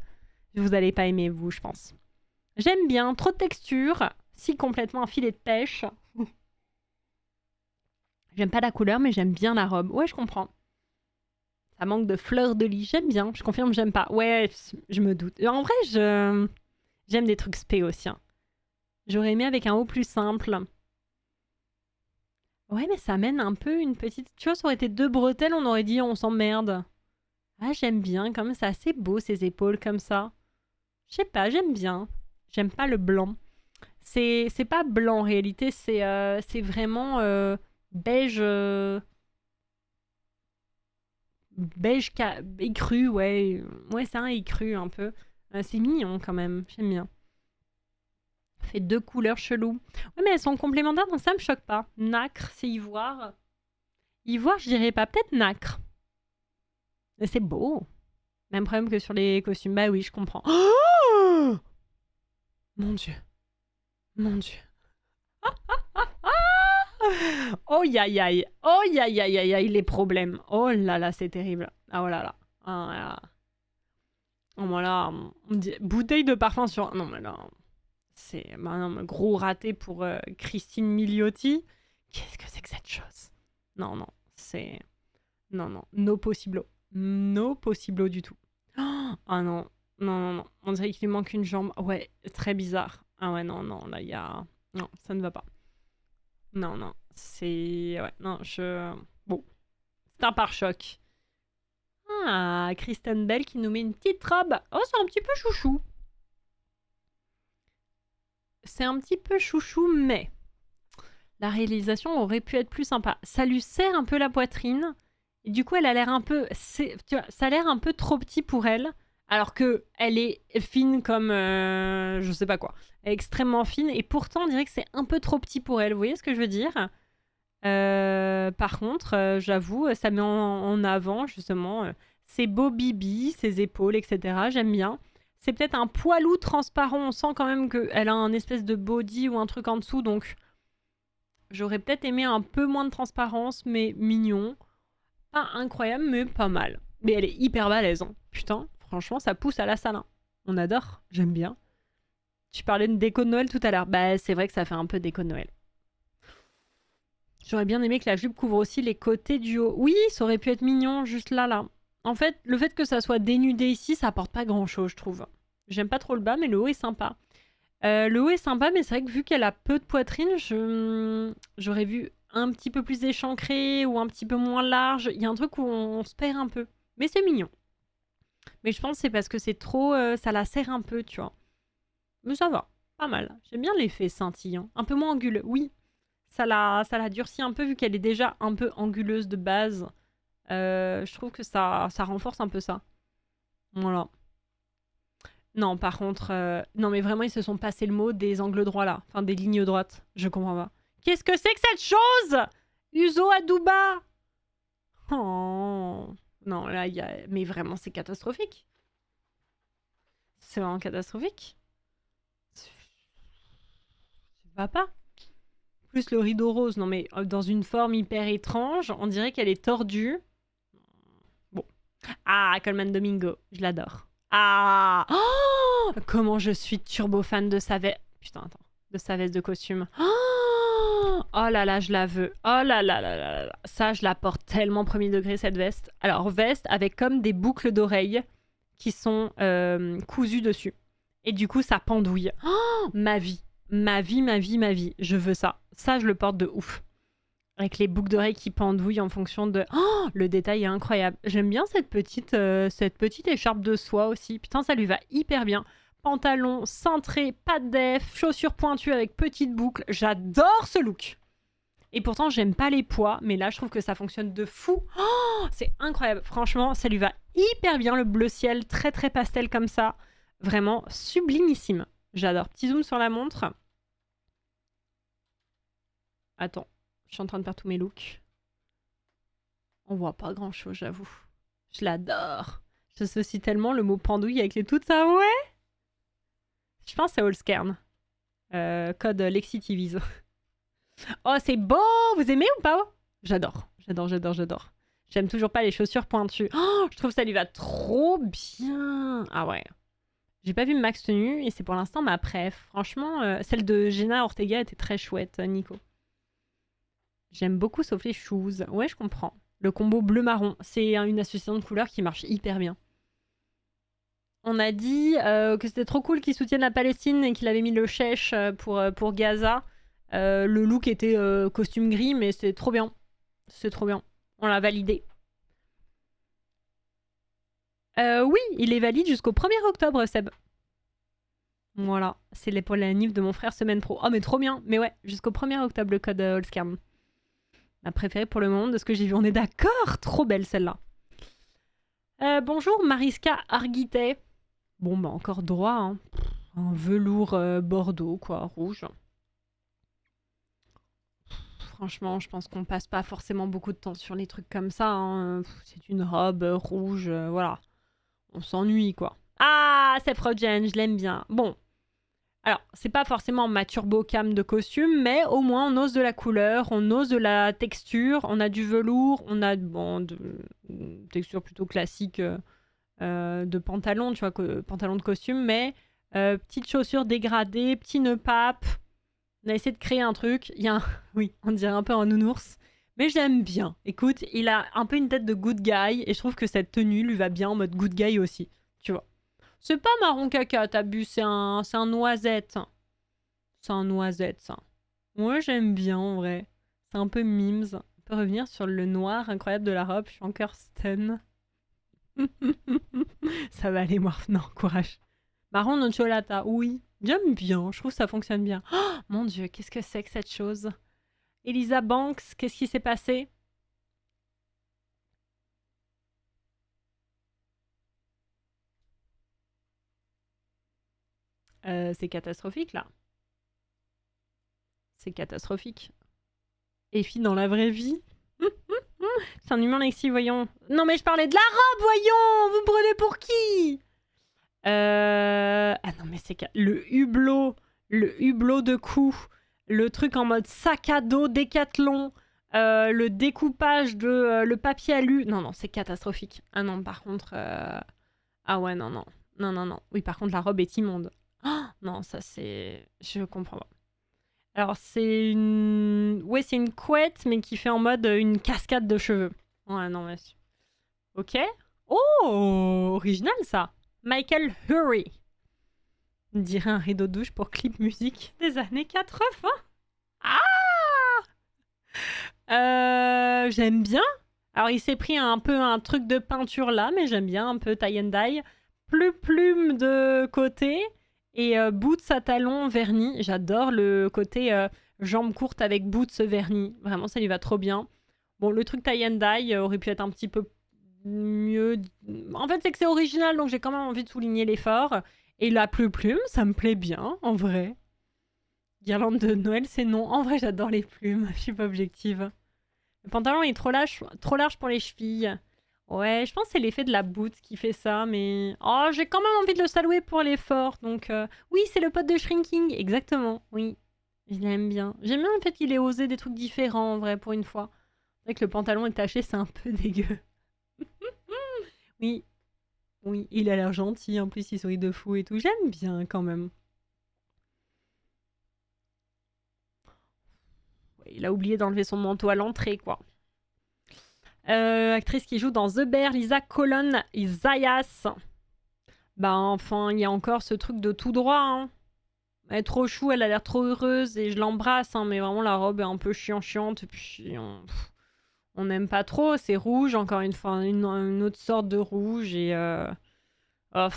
Vous allez pas aimer, vous, je pense. J'aime bien. Trop de texture. Si complètement un filet de pêche. J'aime pas la couleur, mais j'aime bien la robe. Ouais, je comprends. Ça manque de fleurs de lis. J'aime bien. Je confirme, j'aime pas. Ouais, je me doute. En vrai, j'aime des trucs spé aussi. Hein. J'aurais aimé avec un haut plus simple. Ouais, mais ça mène un peu une petite... Tu vois, ça aurait été 2 bretelles, on aurait dit on s'emmerde. Ah, j'aime bien, quand même, c'est assez beau, ces épaules comme ça. Je sais pas, j'aime bien. J'aime pas le blanc. C'est pas blanc, en réalité, c'est vraiment beige... beige écru, ouais. Ouais, c'est un écru, un peu. C'est mignon, quand même, j'aime bien. Fait 2 couleurs cheloues. Ouais, mais elles sont complémentaires, donc ça me choque pas. Nacre, c'est ivoire. Ivoire, je dirais pas. Peut-être nacre. Mais c'est beau. Même problème que sur les costumes. Bah oui, je comprends. Oh mon Dieu. Mon Dieu. Oh aïe aïe. Oh aïe aïe aïe aïe. Les problèmes. Oh là là, c'est terrible. Ah oh là là. Ah là là. Oh là. On dit bouteille de parfum sur... Non mais là... C'est un gros raté pour Christine Milioti. Qu'est-ce que c'est que cette chose? Non, non, c'est... Non, non, no possiblo. No possiblo du tout. Ah non, non, non, non. On dirait qu'il lui manque une jambe. Ouais, très bizarre. Ah ouais, non, non, là, il y a... Non, ça ne va pas. Non, non, c'est... Ouais, non, Bon, c'est un pare-choc. Ah, Kristen Bell qui nous met une petite robe. Oh, c'est un petit peu chouchou. C'est un petit peu chouchou, mais la réalisation aurait pu être plus sympa. Ça lui serre un peu la poitrine. Et du coup, elle a l'air un peu... Tu vois, ça a l'air un peu trop petit pour elle. Alors que elle est fine comme... je sais pas quoi. Elle est extrêmement fine. Et pourtant, on dirait que c'est un peu trop petit pour elle. Vous voyez ce que je veux dire? Par contre, j'avoue, ça met en avant, justement, ses beaux bibis, ses épaules, etc. J'aime bien. C'est peut-être un poilou transparent. On sent quand même qu'elle a un espèce de body ou un truc en dessous. Donc, j'aurais peut-être aimé un peu moins de transparence, mais mignon. Pas incroyable, mais pas mal. Mais elle est hyper balèze. Hein. Putain, franchement, ça pousse à la salle. Hein. On adore. J'aime bien. Tu parlais de déco de Noël tout à l'heure. Bah, c'est vrai que ça fait un peu déco de Noël. J'aurais bien aimé que la jupe couvre aussi les côtés du haut. Oui, ça aurait pu être mignon, juste là, là. En fait, le fait que ça soit dénudé ici, ça apporte pas grand-chose, je trouve. J'aime pas trop le bas, mais le haut est sympa. Le haut est sympa, mais c'est vrai que vu qu'elle a peu de poitrine, j'aurais vu un petit peu plus échancré ou un petit peu moins large. Il y a un truc où on se perd un peu. Mais c'est mignon. Mais je pense que c'est parce que c'est trop... ça la serre un peu, tu vois. Mais ça va, pas mal. J'aime bien l'effet scintillant. Un peu moins anguleux, oui. Ça la durcit un peu vu qu'elle est déjà un peu anguleuse de base. Je trouve que ça renforce un peu ça. Voilà. Non, par contre... Non, mais vraiment, ils se sont passé le mot des angles droits, là. Enfin, des lignes droites. Je comprends pas. Qu'est-ce que c'est que cette chose Uzo Aduba. Oh. Non, là, il y a... Mais vraiment, c'est catastrophique. C'est vraiment catastrophique. Ça va pas. Plus le rideau rose. Non, mais dans une forme hyper étrange. On dirait qu'elle est tordue. Bon. Ah, Coleman Domingo. Je l'adore. Ah oh comment je suis turbo fan de sa veste. Putain, attends. De sa veste de costume. Oh là là, je la veux. Oh là là là là là. Ça, je la porte tellement premier degré, cette veste. Alors, veste avec comme des boucles d'oreilles qui sont cousues dessus. Et du coup, ça pendouille. Oh, ma vie. Ma vie, ma vie, ma vie. Je veux ça. Ça, je le porte de ouf. Avec les boucles d'oreilles qui pendouillent en fonction de... Oh, le détail est incroyable. J'aime bien cette petite écharpe de soie aussi. Putain, ça lui va hyper bien. Pantalon cintré, pas de def, chaussures pointues avec petites boucles. J'adore ce look. Et pourtant, j'aime pas les pois, mais là, je trouve que ça fonctionne de fou. Oh, c'est incroyable. Franchement, ça lui va hyper bien, le bleu ciel, très très pastel comme ça. Vraiment sublimissime. J'adore. Petit zoom sur la montre. Attends, je suis en train de perdre tous mes looks. On voit pas grand chose, j'avoue. Je l'adore. J'associe tellement le mot pendouille avec les toutes ça, ouais. Je pense que c'est Allscairn. Code Lexitiviz. Oh, c'est beau. Vous aimez ou pas? J'adore. J'adore, j'adore, j'adore. J'aime toujours pas les chaussures pointues. Oh, je trouve que ça lui va trop bien. Ah ouais. J'ai pas vu Max tenue et c'est pour l'instant ma préf. Franchement, celle de Jenna Ortega était très chouette, Nico. J'aime beaucoup sauf les shoes. Ouais, je comprends. Le combo bleu-marron, c'est une association de couleurs qui marche hyper bien. On a dit que c'était trop cool qu'il soutienne la Palestine et qu'il avait mis le chèche pour Gaza. Le look était costume gris, mais c'est trop bien. C'est trop bien. On l'a validé. Oui, il est valide jusqu'au 1er octobre, Seb. Voilà, c'est pour la nif de mon frère semaine pro. Oh, mais trop bien. Mais ouais, jusqu'au 1er octobre, le code Allscairn. Ma préférée pour le moment, de ce que j'ai vu. On est d'accord. Trop belle, celle-là. Bonjour, Mariska Arguitet. Bon, bah encore droit, hein. Un velours bordeaux, quoi, rouge. Franchement, je pense qu'on passe pas forcément beaucoup de temps sur les trucs comme ça. Hein. C'est une robe rouge, voilà. On s'ennuie, quoi. Ah, c'est Frogen, je l'aime bien. Bon. Alors, c'est pas forcément ma turbo cam de costume, mais au moins on ose de la couleur, on ose de la texture, on a du velours, on a une texture plutôt classique de pantalon, tu vois, pantalon de costume, mais petites chaussures dégradées, petits nœuds papes. On a essayé de créer un truc. Il y a oui, on dirait un peu un nounours, mais j'aime bien. Écoute, il a un peu une tête de good guy et je trouve que cette tenue lui va bien en mode good guy aussi, tu vois. C'est pas marron caca, t'as bu, c'est un noisette. C'est un noisette, ça. Moi, j'aime bien, en vrai. C'est un peu mimes. On peut revenir sur le noir incroyable de la robe. Je suis encore stun. Ça va aller, Morph. Non, courage. Marron nocciolata, oui. J'aime bien, je trouve que ça fonctionne bien. Oh, mon Dieu, qu'est-ce que c'est que cette chose? Elisa Banks, qu'est-ce qui s'est passé? C'est catastrophique, là. C'est catastrophique. Effie dans la vraie vie. C'est un humain Lexi, voyons. Non, mais je parlais de la robe, voyons. Vous me prenez pour qui? Ah non, mais c'est le hublot de cou, le truc en mode sac à dos décathlon, le découpage de le papier alu. Non, non, c'est catastrophique. Ah non, par contre... Ah ouais, non, non. Non, non, non. Oui, par contre, la robe est immonde. Oh, non, ça c'est... Je comprends pas. Alors, c'est une... Ouais, c'est une couette, mais qui fait en mode une cascade de cheveux. Ouais, non, mais... Ok. Oh, original, ça. Michael Hurry. On dirait un rideau de douche pour clip musique des années 80. Ah j'aime bien. Alors, il s'est pris un peu un truc de peinture là, mais j'aime bien un peu tie and dye. Plus plume de côté et boots à talons vernis. J'adore le côté jambes courtes avec boots vernis. Vraiment, ça lui va trop bien. Bon, le truc tie and dye aurait pu être un petit peu mieux. En fait, c'est que c'est original, donc j'ai quand même envie de souligner l'effort. Et la plume, ça me plaît bien, en vrai. Guirlande de Noël, c'est non. En vrai, j'adore les plumes. Je suis pas objective. Le pantalon est trop large pour les chevilles. Ouais, je pense que c'est l'effet de la boot qui fait ça, mais... Oh, j'ai quand même envie de le saluer pour l'effort, donc... Oui, c'est le pote de Shrinking, exactement, oui. Je l'aime bien. J'aime bien le fait qu'il ait osé des trucs différents, en vrai, pour une fois. C'est vrai que le pantalon est taché, c'est un peu dégueu. Oui, oui, il a l'air gentil, en plus il sourit de fou et tout. J'aime bien, quand même. Ouais, il a oublié d'enlever son manteau à l'entrée, quoi. Actrice qui joue dans The Bear, Lisa Colon Isaias. Bah enfin, il y a encore ce truc de tout droit. Hein. Elle est trop chou, elle a l'air trop heureuse et je l'embrasse, hein, mais vraiment la robe est un peu chiante. Et puis on n'aime pas trop. C'est rouge, encore une fois, une autre sorte de rouge. Et oh,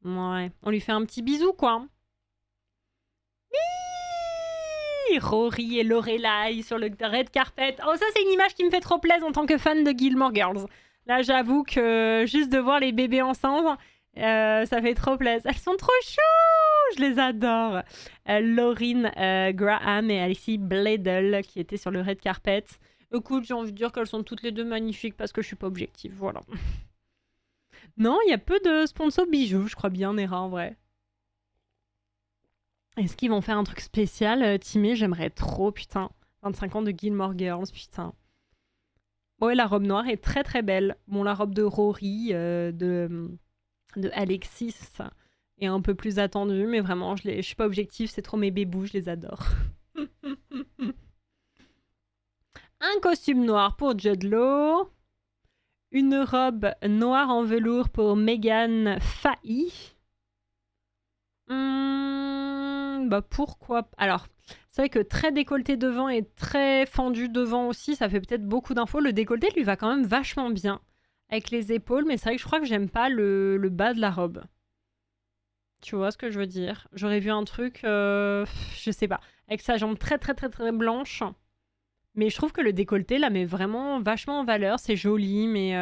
ouais. On lui fait un petit bisou, quoi. Rory et Lorelai sur le red carpet. Oh, ça, c'est une image qui me fait trop plaisir en tant que fan de Gilmore Girls. Là, j'avoue que juste de voir les bébés ensemble, ça fait trop plaisir. Elles sont trop choues! Je les adore. Lauryn Graham et Alicia Bladel qui étaient sur le red carpet. Écoute, j'ai envie de dire qu'elles sont toutes les deux magnifiques parce que je suis pas objective. Voilà. Non, il y a peu de sponsors bijoux, je crois bien, Nera, en vrai. Est-ce qu'ils vont faire un truc spécial, Timé? J'aimerais trop, putain. 25 ans de Gilmore Girls, putain. Ouais, la robe noire est très très belle. Bon, la robe de Rory, de Alexis, est un peu plus attendue, mais vraiment, je suis pas objective, c'est trop mes bébous, je les adore. Un costume noir pour Jude Law. Une robe noire en velours pour Megan Fahy. Bah pourquoi... Alors, c'est vrai que très décolleté devant et très fendu devant aussi, ça fait peut-être beaucoup d'infos. Le décolleté lui va quand même vachement bien avec les épaules, mais c'est vrai que je crois que j'aime pas le bas de la robe. Tu vois ce que je veux dire? J'aurais vu un truc, je sais pas, avec sa jambe très très très très blanche. Mais je trouve que le décolleté la met vraiment vachement en valeur. C'est joli, mais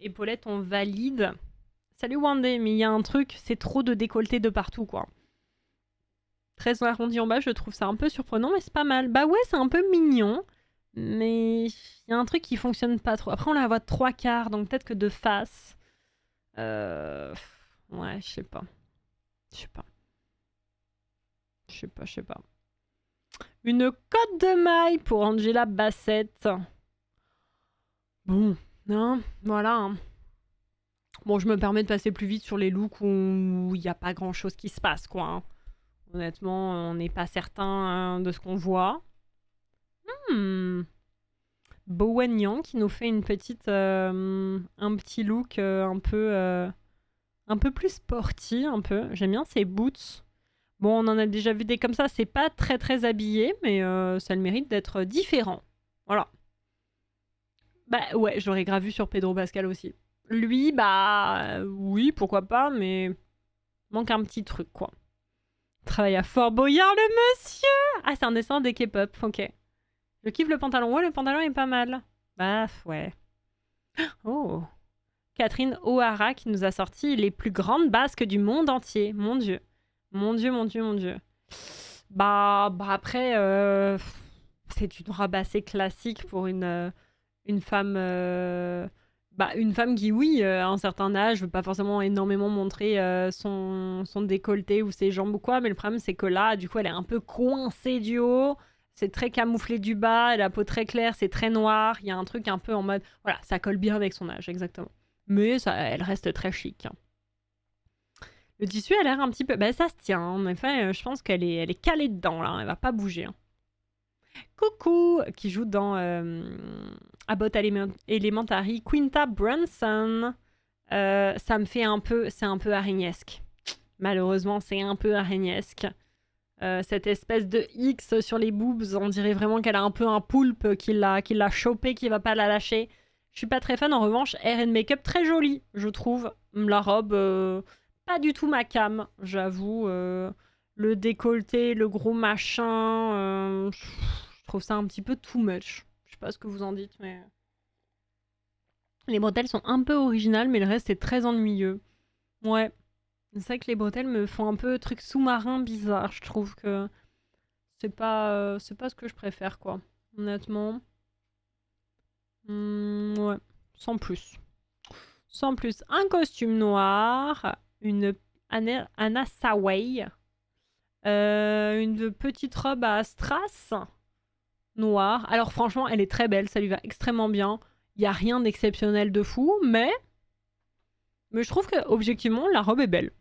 épaulettes on valide. Salut Wandé, mais il y a un truc, c'est trop de décolleté de partout, quoi. Très arrondi en bas, je trouve ça un peu surprenant, mais c'est pas mal. Bah ouais, c'est un peu mignon, mais il y a un truc qui fonctionne pas trop. Après, on la voit de 3/4, donc peut-être que de face. Ouais, je sais pas. Je sais pas. Une cotte de maille pour Angela Bassett. Bon, hein, voilà. Hein. Bon, je me permets de passer plus vite sur les looks où il n'y a pas grand-chose qui se passe, quoi. Hein. Honnêtement, on n'est pas certain de ce qu'on voit. Bowen Yang qui nous fait une petite, un petit look un peu plus sporty, un peu. J'aime bien ses boots. Bon, on en a déjà vu des comme ça. C'est pas très très habillé, mais ça a le mérite d'être différent. Voilà. Bah ouais, je l'aurais grave vu sur Pedro Pascal aussi. Lui, bah oui, pourquoi pas, mais manque un petit truc, quoi. Travaille à Fort Boyard, le monsieur! Ah, c'est un dessin des K-pop, ok. Je kiffe le pantalon. Ouais, le pantalon est pas mal. Bah, ouais. Oh. Catherine O'Hara qui nous a sorti les plus grandes basques du monde entier. Mon Dieu. Mon Dieu, mon Dieu, mon Dieu. Bah après, c'est une robe assez classique pour une femme... une femme qui, oui, à un certain âge, veut pas forcément énormément montrer son décolleté ou ses jambes ou quoi, mais le problème, c'est que là, du coup, elle est un peu coincée du haut. C'est très camouflé du bas, la peau très claire, c'est très noir. Il y a un truc un peu en mode... Voilà, ça colle bien avec son âge, exactement. Mais ça, elle reste très chic. Le tissu a l'air un petit peu... Bah, ça se tient. En effet, je pense qu'elle est calée dedans, là. Elle va pas bouger. Hein. Coucou, qui joue dans Abbott Elementary, Quinta Brunson. Ça me fait un peu... C'est un peu arignesque. Malheureusement, c'est un peu araignесque. Cette espèce de X sur les boobs, on dirait vraiment qu'elle a un peu un poulpe qui l'a chopé, qui va pas la lâcher. Je suis pas très fan. En revanche, hair and make-up très jolie, je trouve. La robe, pas du tout ma cam, j'avoue. Le décolleté, le gros machin, je trouve ça un petit peu too much. Je sais pas ce que vous en dites, mais... Les bretelles sont un peu originales, mais le reste est très ennuyeux. Ouais. C'est vrai que les bretelles me font un peu truc sous-marin bizarre. Je trouve que c'est pas ce que je préfère, quoi. Honnêtement. Ouais. Sans plus. Sans plus. Un costume noir. Une Anna Sawai. Une petite robe à strass. Noire. Alors franchement, elle est très belle. Ça lui va extrêmement bien. Il n'y a rien d'exceptionnel de fou, mais je trouve que objectivement, la robe est belle.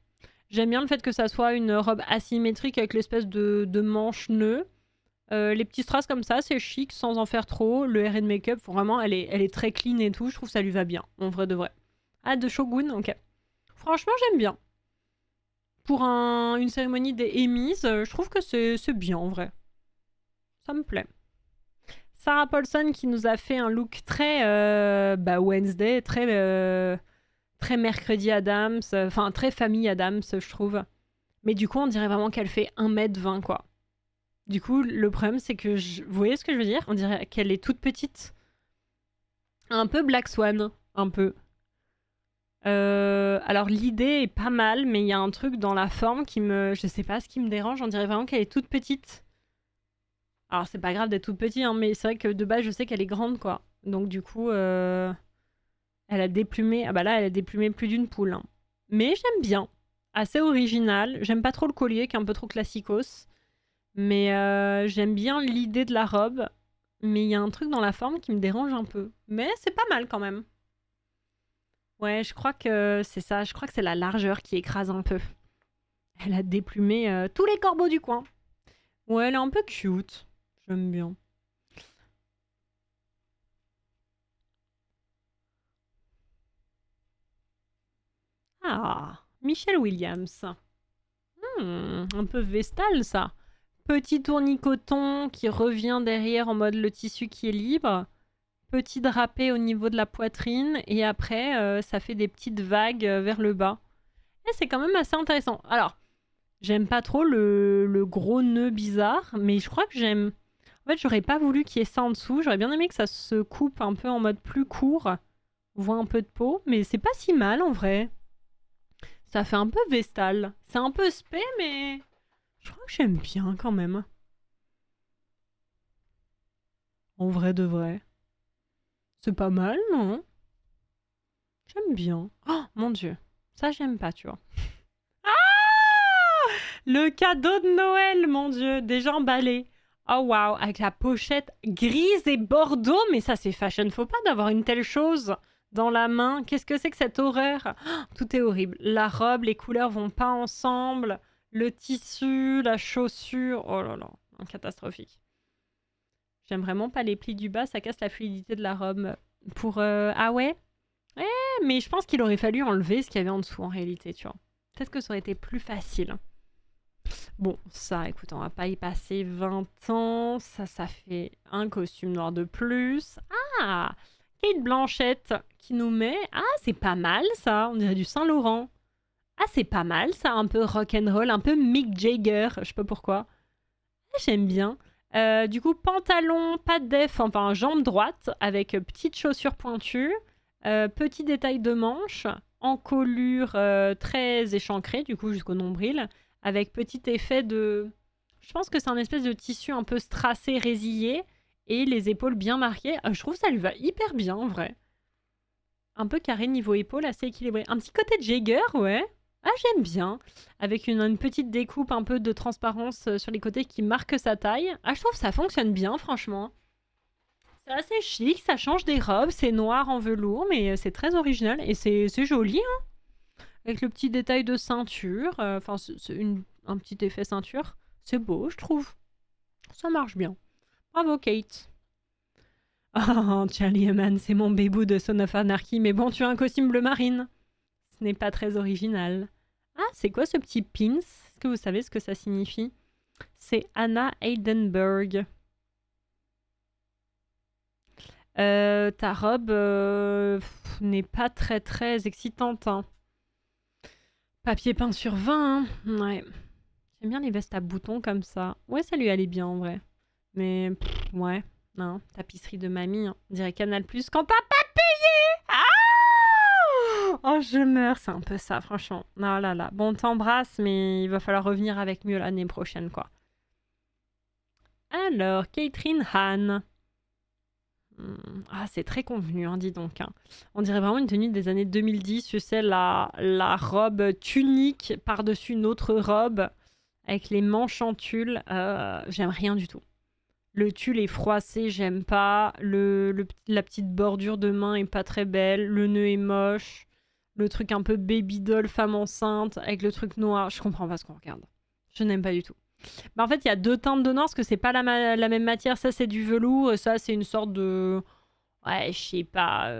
J'aime bien le fait que ça soit une robe asymétrique avec l'espèce de manche-nœud. Les petits strass comme ça, c'est chic sans en faire trop. Le hair and make-up, vraiment, elle est très clean et tout. Je trouve que ça lui va bien, en vrai de vrai. Ah, de Shogun, ok. Franchement, j'aime bien. Pour une cérémonie des Emmys, je trouve que c'est bien en vrai. Ça me plaît. Sarah Paulson qui nous a fait un look très Wednesday, très mercredi Adams, enfin très famille Adams, je trouve. Mais du coup, on dirait vraiment qu'elle fait 1m20, quoi. Du coup, le problème, c'est que... Vous voyez ce que je veux dire? On dirait qu'elle est toute petite. Un peu Black Swan, un peu. Alors, l'idée est pas mal, mais il y a un truc dans la forme qui me... Je sais pas ce qui me dérange, on dirait vraiment qu'elle est toute petite. Alors, c'est pas grave d'être toute petite, hein, mais c'est vrai que de base, je sais qu'elle est grande, quoi. Donc, du coup, elle a déplumé... Ah bah là, elle a déplumé plus d'une poule. Hein. Mais j'aime bien. Assez original. J'aime pas trop le collier, qui est un peu trop classicos. Mais j'aime bien l'idée de la robe. Mais il y a un truc dans la forme qui me dérange un peu. Mais c'est pas mal quand même. Ouais, je crois que c'est ça. Je crois que c'est la largeur qui écrase un peu. Elle a déplumé tous les corbeaux du coin. Ouais, elle est un peu cute. J'aime bien. Ah, Michelle Williams. Un peu Vestal, ça. Petit tournicoton qui revient derrière en mode le tissu qui est libre. Petit drapé au niveau de la poitrine. Et après, ça fait des petites vagues vers le bas. Et c'est quand même assez intéressant. Alors, j'aime pas trop le gros nœud bizarre. Mais je crois que j'aime... En fait, j'aurais pas voulu qu'il y ait ça en dessous. J'aurais bien aimé que ça se coupe un peu en mode plus court. On voit un peu de peau. Mais c'est pas si mal en vrai. Ça fait un peu Vestal. C'est un peu spé, mais... Je crois que j'aime bien quand même. En vrai de vrai. C'est pas mal, non? J'aime bien. Oh, mon Dieu. Ça, j'aime pas, tu vois. Ah! Le cadeau de Noël, mon Dieu. Déjà emballé. Oh, waouh. Avec la pochette grise et bordeaux. Mais ça, c'est fashion. Faut pas d'avoir une telle chose dans la main. Qu'est-ce que c'est que cette horreur? Oh, tout est horrible. La robe, les couleurs vont pas ensemble. Le tissu, la chaussure. Oh là là. Catastrophique. J'aime vraiment pas les plis du bas. Ça casse la fluidité de la robe. Pour... Ah ouais? Mais je pense qu'il aurait fallu enlever ce qu'il y avait en dessous en réalité, tu vois. Peut-être que ça aurait été plus facile. Bon, ça, écoute, on va pas y passer 20 ans. Ça fait un costume noir de plus. Ah! Kate Blanchett qui nous met... Ah, c'est pas mal ça, on dirait du Saint-Laurent. Ah, c'est pas mal ça, un peu rock'n'roll, un peu Mick Jagger, je sais pas pourquoi. J'aime bien. Du coup, pantalon, pas de def, enfin jambe droite, avec petite chaussure pointue. Petit détail de manche, encolure très échancrée, du coup jusqu'au nombril, avec petit effet de... Je pense que c'est un espèce de tissu un peu strassé, résillé, et les épaules bien marquées. Je trouve que ça lui va hyper bien, en vrai. Un peu carré niveau épaule, assez équilibré. Un petit côté de Jagger, ouais. Ah, j'aime bien. Avec une petite découpe, un peu de transparence sur les côtés qui marque sa taille. Ah, je trouve que ça fonctionne bien, franchement. C'est assez chic, ça change des robes, c'est noir en velours, mais c'est très original et c'est joli, hein. Avec le petit détail de ceinture, enfin un petit effet ceinture, c'est beau, je trouve. Ça marche bien. Bravo, Kate. Oh, Charlie Hunnam, c'est mon bébou de Son of Anarchy, mais bon, tu as un costume bleu marine. Ce n'est pas très original. Ah, c'est quoi ce petit pins? Est-ce que vous savez ce que ça signifie? C'est Anna Heidenberg. Ta robe n'est pas très très excitante. Hein. Papier peint sur 20. Hein. Ouais. J'aime bien les vestes à boutons comme ça. Ouais, ça lui allait bien en vrai. Mais ouais, non. Tapisserie de mamie. Hein. On dirait Canal Plus quand t'as pas payé. Ah oh, je meurs. C'est un peu ça, franchement. Oh là là. Bon, on t'embrasse, mais il va falloir revenir avec mieux l'année prochaine, quoi. Alors, Catherine Hahn. Ah, c'est très convenu, hein, dis donc. Hein. On dirait vraiment une tenue des années 2010, tu sais, la robe tunique par-dessus une autre robe, avec les manches en tulle. J'aime rien du tout. Le tulle est froissé, j'aime pas. La petite bordure de main est pas très belle. Le nœud est moche. Le truc un peu baby doll, femme enceinte, avec le truc noir. Je comprends pas ce qu'on regarde. Je n'aime pas du tout. Bah en fait, il y a deux teintes de noir, parce que c'est pas la même matière. Ça, c'est du velours, et ça, c'est une sorte de... Ouais, je sais pas...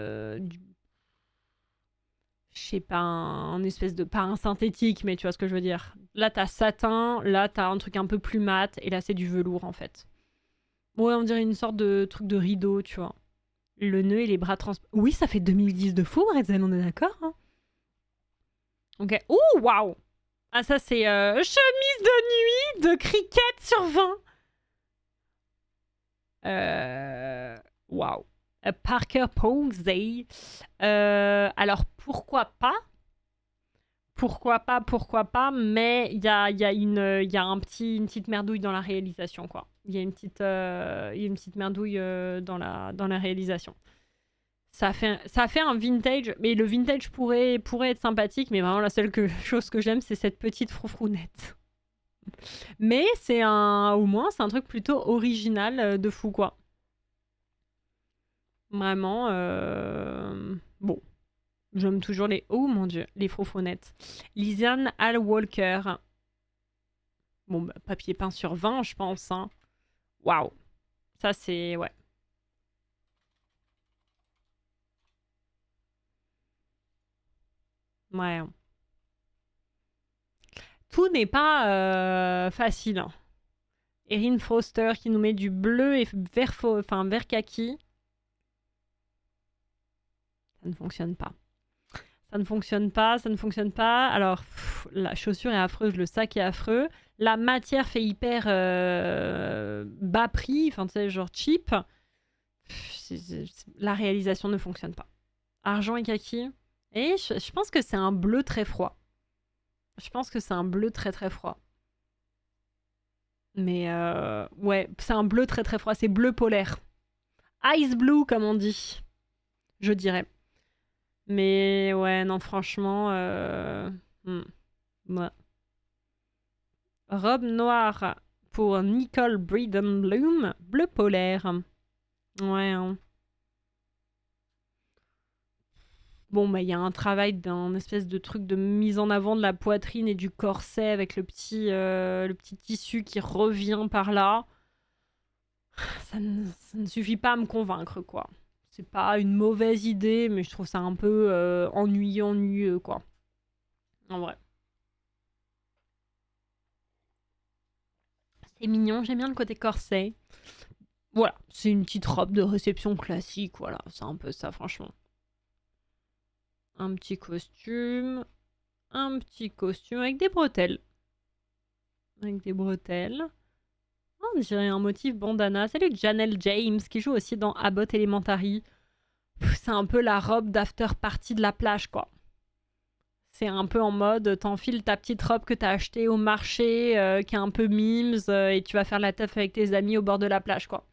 Je sais pas, un espèce de... Pas un synthétique, mais tu vois ce que je veux dire. Là, t'as satin, là, t'as un truc un peu plus mat, et là, c'est du velours, en fait. Ouais, on dirait une sorte de truc de rideau, tu vois. Le nœud et les bras Oui, ça fait 2010 de fou, Bretzel, on est d'accord, hein. Ok. Ouh, waouh. Ah, ça, c'est chemise de nuit de cricket sur 20. Waouh. Parker Posey. Alors, pourquoi pas? Pourquoi pas, mais il y a une petite merdouille dans la réalisation, quoi. Il y a une petite merdouille dans la réalisation. Ça fait un vintage, mais le vintage pourrait être sympathique, mais vraiment la seule chose que j'aime, c'est cette petite froufrounette. Mais au moins, c'est un truc plutôt original de fou, quoi. Vraiment, bon. J'aime toujours les... Oh mon dieu, les froufrounettes. Lisiane Al Walker. Bon, bah, papier peint sur 20, je pense. Hein. Waouh. Ça, c'est... Ouais. Ouais. Tout n'est pas facile. Hein. Erin Foster qui nous met du bleu et vert kaki. Ça ne fonctionne pas. Ça ne fonctionne pas. Alors, la chaussure est affreuse, le sac est affreux. La matière fait hyper bas prix, enfin, tu sais, genre cheap. La réalisation ne fonctionne pas. Argent et kaki. Et je pense que c'est un bleu très froid. Je pense que c'est un bleu très très froid. Mais ouais, c'est un bleu très très froid. C'est bleu polaire. Ice blue, comme on dit. Je dirais. Mais ouais, non, franchement... Ouais. Robe noire pour Nicole Breeden Bloom. Bleu polaire. Ouais. Hein. Bon, bah, il y a un travail d'un espèce de truc de mise en avant de la poitrine et du corset avec le petit tissu qui revient par là. Ça ne suffit pas à me convaincre, quoi. C'est pas une mauvaise idée, mais je trouve ça un peu ennuyeux, quoi. En vrai. C'est mignon, j'aime bien le côté corset. Voilà, c'est une petite robe de réception classique, voilà. C'est un peu ça, franchement. Un petit costume avec des bretelles. Oh, on dirait un motif bandana. Salut Janelle James qui joue aussi dans Abbott Elementary. C'est un peu la robe d'after party de la plage, quoi. C'est un peu en mode, t'enfiles ta petite robe que t'as achetée au marché, qui est un peu mimes, et tu vas faire la teuf avec tes amis au bord de la plage, quoi.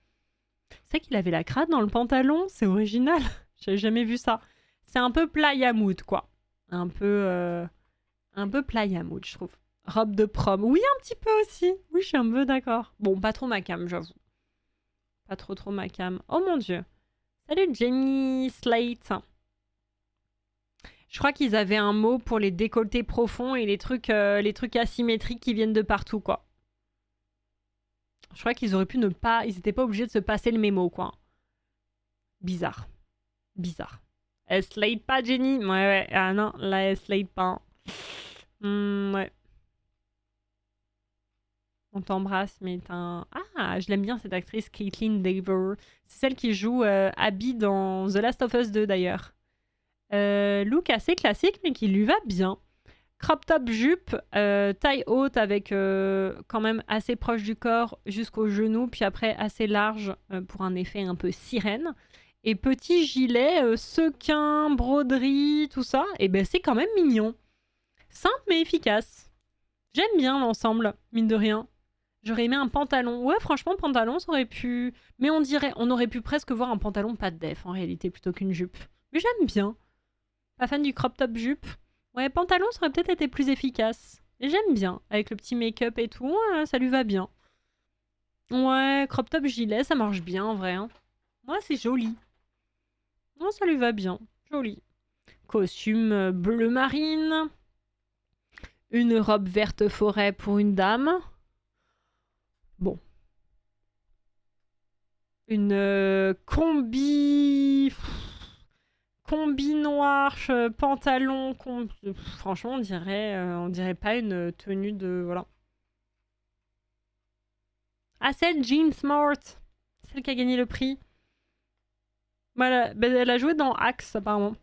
C'est qu'il avait la crade dans le pantalon, c'est original. J'avais jamais vu ça. C'est un peu playa mood, quoi. Un peu playa mood, je trouve. Robe de prom. Oui, un petit peu aussi. Oui, je suis un peu d'accord. Bon, pas trop ma cam, j'avoue. Pas trop ma cam. Oh mon dieu. Salut Jenny Slate. Je crois qu'ils avaient un mot pour les décolletés profonds et les trucs asymétriques qui viennent de partout, quoi. Je crois qu'ils auraient pu ne pas... Ils étaient pas obligés de se passer le mémo, quoi. Bizarre. Elle slate pas, Jenny. Ouais. Ah non, là, elle slate pas. Ouais. On t'embrasse, mais Ah, je l'aime bien cette actrice, Caitlin Dever. C'est celle qui joue Abby dans The Last of Us 2 d'ailleurs. Look assez classique, mais qui lui va bien. Crop top jupe, taille haute avec quand même assez proche du corps jusqu'au genou, puis après assez large pour un effet un peu sirène. Et petit gilet, sequin, broderie, tout ça, et ben c'est quand même mignon. Simple mais efficace. J'aime bien l'ensemble, mine de rien. J'aurais aimé un pantalon. Ouais, franchement, pantalon, ça aurait pu... Mais on aurait pu presque voir un pantalon pas de def, en réalité, plutôt qu'une jupe. Mais j'aime bien. Pas fan du crop top jupe. Ouais, pantalon, ça aurait peut-être été plus efficace. Et j'aime bien. Avec le petit make-up et tout, ça lui va bien. Ouais, crop top gilet, ça marche bien, en vrai. Hein. Ouais, c'est joli. Ouais, ça lui va bien. Joli. Costume bleu marine. Une robe verte forêt pour une dame. Bon. Une combi... Combi noir, pantalon... Franchement, on dirait pas une tenue de... Voilà. Ah, celle Jean Smart. Celle qui a gagné le prix. Voilà, bah, elle a joué dans Axe, apparemment.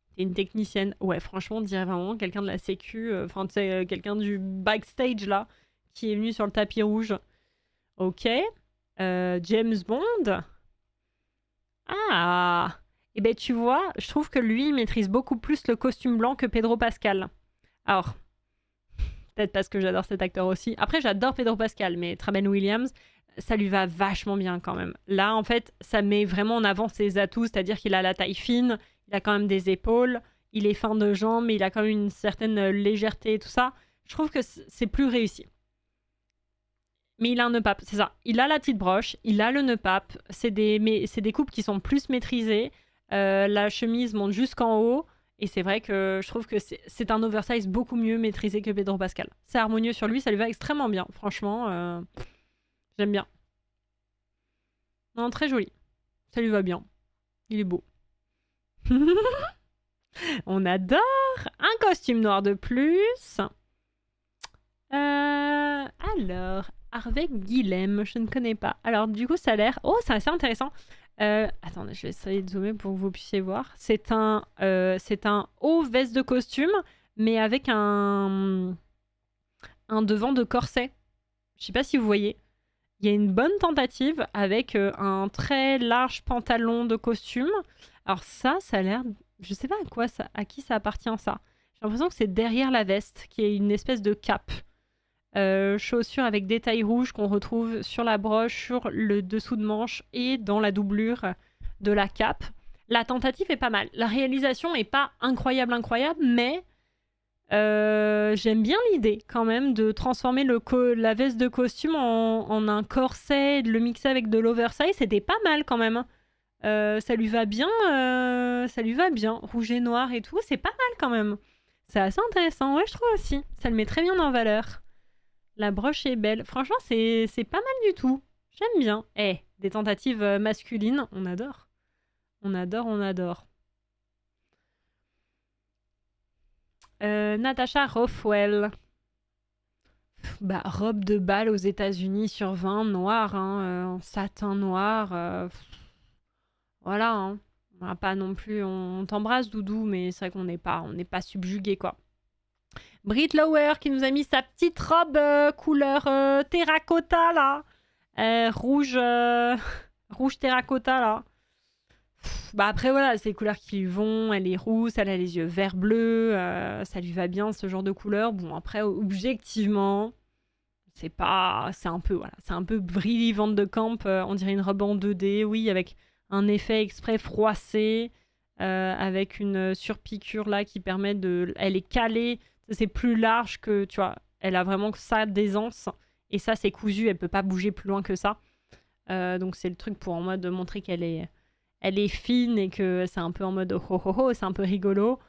C'est une technicienne. Ouais, franchement, on dirait vraiment quelqu'un de la sécu. Enfin, tu sais, quelqu'un du backstage, là, qui est venu sur le tapis rouge. Ok. James Bond. Ah. Eh ben, tu vois, je trouve que lui, il maîtrise beaucoup plus le costume blanc que Pedro Pascal. Alors, peut-être parce que j'adore cet acteur aussi. Après, j'adore Pedro Pascal, mais Traben Williams, ça lui va vachement bien quand même. Là, en fait, ça met vraiment en avant ses atouts, c'est-à-dire qu'il a la taille fine, il a quand même des épaules, il est fin de jambes, mais il a quand même une certaine légèreté et tout ça. Je trouve que c'est plus réussi. Mais il a un nœud pape, c'est ça. Il a la petite broche, il a le nœud pape. C'est des coupes qui sont plus maîtrisées. La chemise monte jusqu'en haut. Et c'est vrai que je trouve que c'est un oversize beaucoup mieux maîtrisé que Pedro Pascal. C'est harmonieux sur lui, ça lui va extrêmement bien. Franchement, j'aime bien. Non, très joli. Ça lui va bien. Il est beau. On adore. Un costume noir de plus. Alors, Harvey Guillem, je ne connais pas. Alors, du coup, ça a l'air... Oh, c'est assez intéressant. Attendez, je vais essayer de zoomer pour que vous puissiez voir. C'est un haut veste de costume, mais avec un devant de corset. Je sais pas si vous voyez. Il y a une bonne tentative avec un très large pantalon de costume. Alors ça a l'air... Je sais pas à qui ça appartient, ça. J'ai l'impression que c'est derrière la veste, qui est une espèce de cape. Chaussures avec des tailles rouges qu'on retrouve sur la broche, sur le dessous de manche et dans la doublure de la cape. La tentative est pas mal. La réalisation est pas incroyable, mais j'aime bien l'idée quand même de transformer la veste de costume en un corset, de le mixer avec de l'oversize. C'était pas mal quand même. Ça lui va bien, rouge et noir et tout, c'est pas mal quand même. C'est assez intéressant, ouais, je trouve aussi. Ça le met très bien en valeur. La broche est belle. Franchement, c'est pas mal du tout. J'aime bien. Des tentatives masculines, on adore. On adore, on adore. Natasha Rothwell. Bah, robe de bal aux États-Unis sur 20, noir, en satin noir. Voilà, hein. On va pas non plus. On t'embrasse, Doudou, mais c'est vrai qu'on n'est pas subjugué, quoi. Brit Lower qui nous a mis sa petite robe couleur terracotta là. Rouge, rouge terracotta là. Bah après voilà, c'est les couleurs qui lui vont. Elle est rousse, elle a les yeux vert bleu. Ça lui va bien ce genre de couleur. Bon après objectivement, c'est un peu voilà, c'est un peu Brie Van de Camp. On dirait une robe en 2D, oui, avec un effet exprès froissé. Avec une surpiqûre là qui permet de... Elle est calée, c'est plus large que, tu vois, elle a vraiment ça d'aisance. Et ça, c'est cousu, elle peut pas bouger plus loin que ça. Donc c'est le truc pour en mode montrer qu'elle est fine et que c'est un peu en mode oh oh oh, oh c'est un peu rigolo.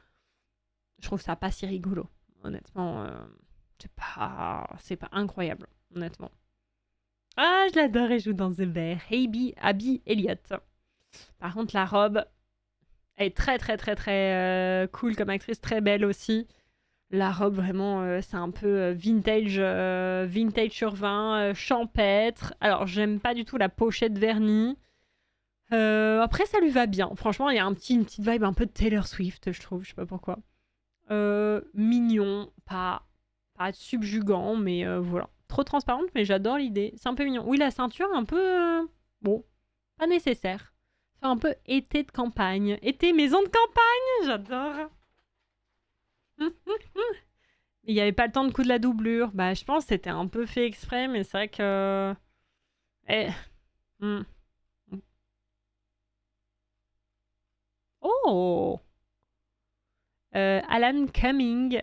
Je trouve ça pas si rigolo, honnêtement. C'est pas incroyable, honnêtement. Ah, je l'adore, elle joue dans The Bear. Abby Elliott. Par contre, la robe, elle est très très très très cool comme actrice, très belle aussi. La robe, vraiment, c'est un peu vintage urbain, champêtre. Alors, j'aime pas du tout la pochette vernis. Après, ça lui va bien. Franchement, il y a une petite vibe un peu de Taylor Swift, je trouve. Je sais pas pourquoi. Mignon, pas subjugant, mais voilà. Trop transparente, mais j'adore l'idée. C'est un peu mignon. Oui, la ceinture, un peu... bon, pas nécessaire. C'est un peu été de campagne. Été maison de campagne, j'adore. Il n'y avait pas le temps de coudre la doublure. Bah, je pense que c'était un peu fait exprès, mais c'est vrai que... Eh. Hmm. Oh, Alan Cumming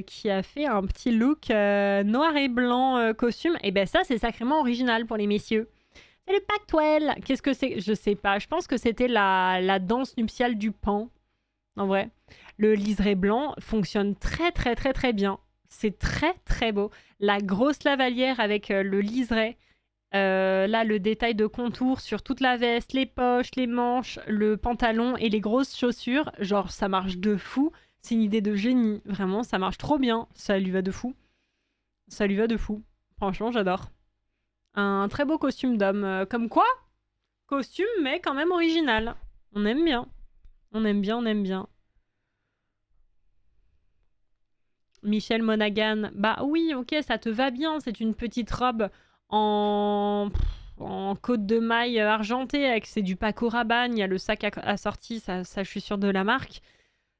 qui a fait un petit look noir et blanc costume. Et ben ça, c'est sacrément original pour les messieurs. C'est le pactwell. Qu'est-ce que c'est? Je sais pas. Je pense que c'était la danse nuptiale du pan. En vrai. Le liseré blanc fonctionne très très très très bien. C'est très très beau. La grosse lavalière avec le liseré. Là, le détail de contour sur toute la veste, les poches, les manches, le pantalon et les grosses chaussures. Genre, ça marche de fou. C'est une idée de génie. Vraiment, ça marche trop bien. Ça lui va de fou. Ça lui va de fou. Franchement, j'adore. Un très beau costume d'homme. Comme quoi? Costume, mais quand même original. On aime bien. On aime bien, on aime bien. Michelle Monaghan. Bah oui, ok, ça te va bien. C'est une petite robe en côte de maille argentée avec c'est du Paco Rabanne. Il y a le sac assorti, ça je suis sûre de la marque.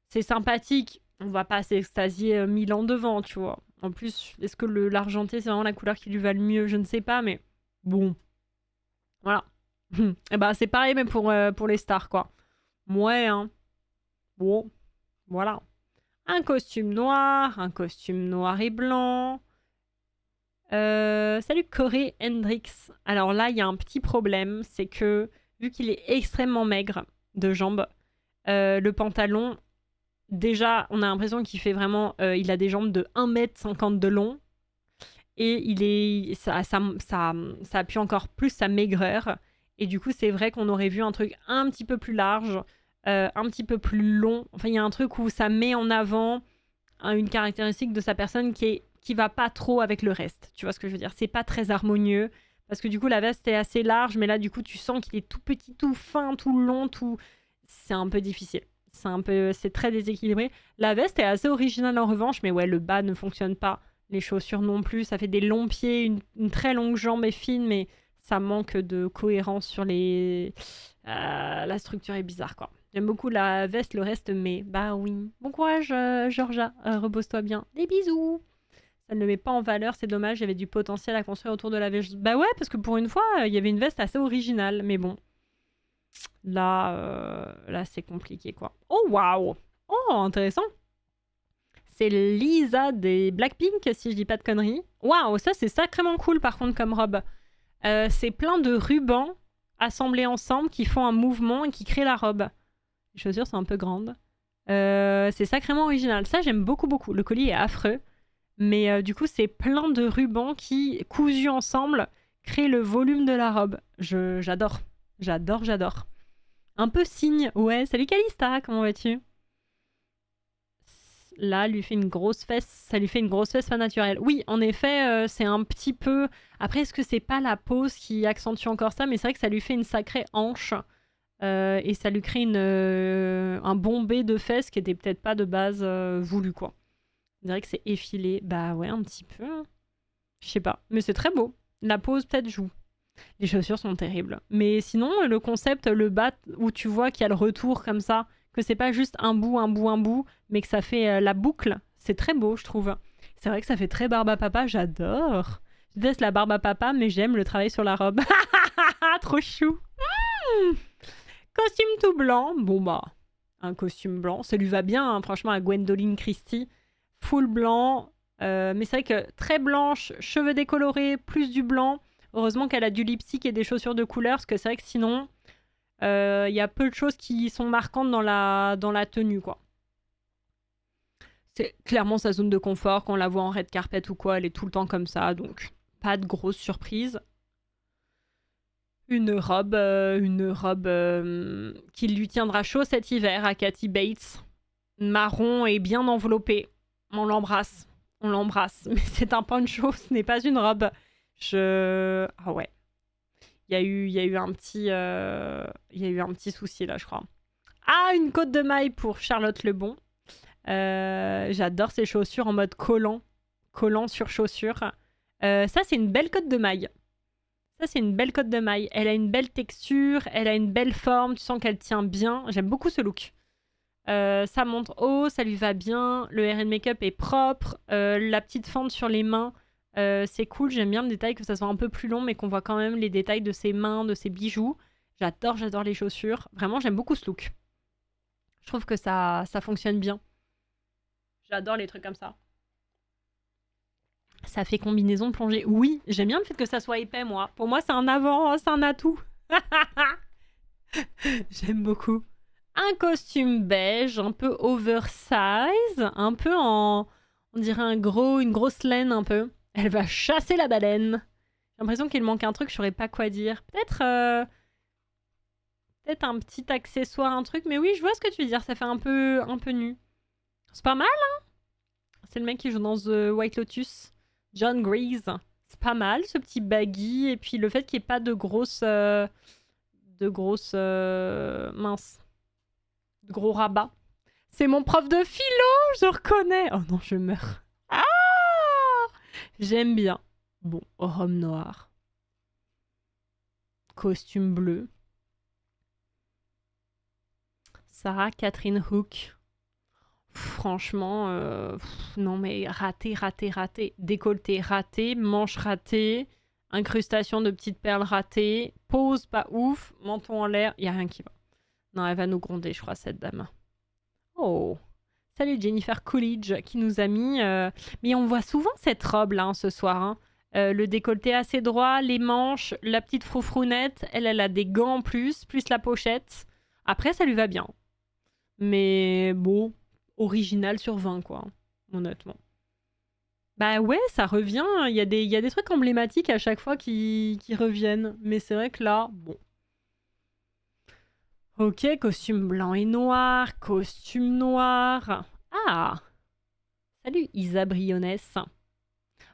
C'est sympathique. On va pas s'extasier 1000 ans devant, tu vois. En plus, est-ce que l'argenté, c'est vraiment la couleur qui lui va le mieux? Je ne sais pas, mais bon. Voilà. Et bah, c'est pareil même pour les stars, quoi. Ouais, hein. Bon, voilà. Un costume noir et blanc. Salut Corey Hendrix. Alors là, il y a un petit problème, c'est que vu qu'il est extrêmement maigre de jambes, le pantalon, déjà, on a l'impression qu'il fait vraiment... il a des jambes de 1,50 m de long. Et ça appuie encore plus sa maigreur. Et du coup, c'est vrai qu'on aurait vu un truc un petit peu plus large, un petit peu plus long. Enfin, il y a un truc où ça met en avant une caractéristique de sa personne qui va pas trop avec le reste. Tu vois ce que je veux dire? C'est pas très harmonieux. Parce que du coup, la veste est assez large, mais là, du coup, tu sens qu'il est tout petit, tout fin, tout long, tout... C'est un peu difficile. C'est très déséquilibré. La veste est assez originale en revanche, mais ouais, le bas ne fonctionne pas. Les chaussures non plus. Ça fait des longs pieds, une très longue jambe est fine, mais ça manque de cohérence sur les... la structure est bizarre, quoi. J'aime beaucoup la veste, le reste, mais bah oui. Bon courage, Georgia. Repose-toi bien. Des bisous. Ça ne le met pas en valeur, c'est dommage. Il y avait du potentiel à construire autour de la veste. Bah ouais, parce que pour une fois, il y avait une veste assez originale, mais bon. Là c'est compliqué, quoi. Oh, waouh! Oh, intéressant. C'est Lisa des Blackpink, si je dis pas de conneries. Waouh, ça c'est sacrément cool par contre comme robe. C'est plein de rubans assemblés ensemble qui font un mouvement et qui créent la robe. Les chaussures sont un peu grandes. C'est sacrément original. Ça, j'aime beaucoup, beaucoup. Le collier est affreux. Mais du coup, c'est plein de rubans qui, cousus ensemble, créent le volume de la robe. J'adore. J'adore, j'adore. Un peu cygne. Ouais, salut Calista, comment vas-tu? Là, lui fait une grosse fesse. Ça lui fait une grosse fesse pas naturelle. Oui, en effet, c'est un petit peu... Après, est-ce que c'est pas la pose qui accentue encore ça? Mais c'est vrai que ça lui fait une sacrée hanche. Et ça lui crée un bombé de fesses qui était peut-être pas de base voulu, quoi. On dirait que c'est effilé. Bah ouais, un petit peu. Je sais pas. Mais c'est très beau. La pose peut-être joue. Les chaussures sont terribles. Mais sinon, le concept, le bas où tu vois qu'il y a le retour comme ça, que c'est pas juste un bout, un bout, un bout, mais que ça fait la boucle, c'est très beau, je trouve. C'est vrai que ça fait très barbe à papa, j'adore. Je déteste la barbe à papa, mais j'aime le travail sur la robe. Trop chou. Costume tout blanc. Bon bah, un costume blanc. Ça lui va bien, hein, franchement, à Gwendoline Christie. Full blanc. Mais c'est vrai que très blanche, cheveux décolorés, plus du blanc. Heureusement qu'elle a du lipstick et des chaussures de couleur, parce que c'est vrai que sinon, y a peu de choses qui sont marquantes dans la tenue, quoi. C'est clairement sa zone de confort. Quand on la voit en red carpet ou quoi, elle est tout le temps comme ça, donc pas de grosse surprise. Une robe qui lui tiendra chaud cet hiver à Kathy Bates. Marron et bien enveloppée. On l'embrasse. On l'embrasse. Mais c'est un poncho, ce n'est pas une robe. Ah ouais. Il y a eu un petit souci là, je crois. Ah, une côte de maille pour Charlotte Lebon. J'adore ces chaussures en mode collant. Collant sur chaussure. Ça, c'est une belle côte de maille. Ça, c'est une belle côte de maille. Elle a une belle texture, elle a une belle forme. Tu sens qu'elle tient bien. J'aime beaucoup ce look. Ça monte haut, ça lui va bien. Le hair and make-up est propre. La petite fente sur les mains, c'est cool. J'aime bien le détail, que ça soit un peu plus long, mais qu'on voit quand même les détails de ses mains, de ses bijoux. J'adore les chaussures. Vraiment, j'aime beaucoup ce look. Je trouve que ça fonctionne bien. J'adore les trucs comme ça. Ça fait combinaison plongée. Oui, j'aime bien le fait que ça soit épais, moi. Pour moi, c'est un avant, c'est un atout. J'aime beaucoup. Un costume beige, un peu oversize, un peu en... On dirait une grosse laine un peu. Elle va chasser la baleine. J'ai l'impression qu'il manque un truc, je saurais pas quoi dire. Peut-être un petit accessoire, un truc. Mais oui, je vois ce que tu veux dire, ça fait un peu nu. C'est pas mal, hein. C'est le mec qui joue dans The White Lotus. John Grease. C'est pas mal, ce petit baggy. Et puis le fait qu'il n'y ait pas de grosses... mince. De gros rabats. C'est mon prof de philo, je reconnais. Oh non, je meurs. Ah, j'aime bien. Bon, robe noire. Costume bleu. Sarah Catherine Hook. Franchement, non mais raté. Décolleté raté, manche ratée, incrustation de petites perles ratées, pose pas ouf, menton en l'air, y a rien qui va. Non, elle va nous gronder, je crois, cette dame. Oh, salut Jennifer Coolidge qui nous a mis... Mais on voit souvent cette robe là ce soir. Hein. Le décolleté assez droit, les manches, la petite froufrounette. Elle a des gants en plus la pochette. Après, ça lui va bien. Mais bon, original sur 20 quoi, honnêtement. Bah ouais, ça revient. Il y a des trucs emblématiques à chaque fois qui reviennent. Mais c'est vrai que là, bon... Ok, costume blanc et noir, costume noir. Ah, salut Isa Briones.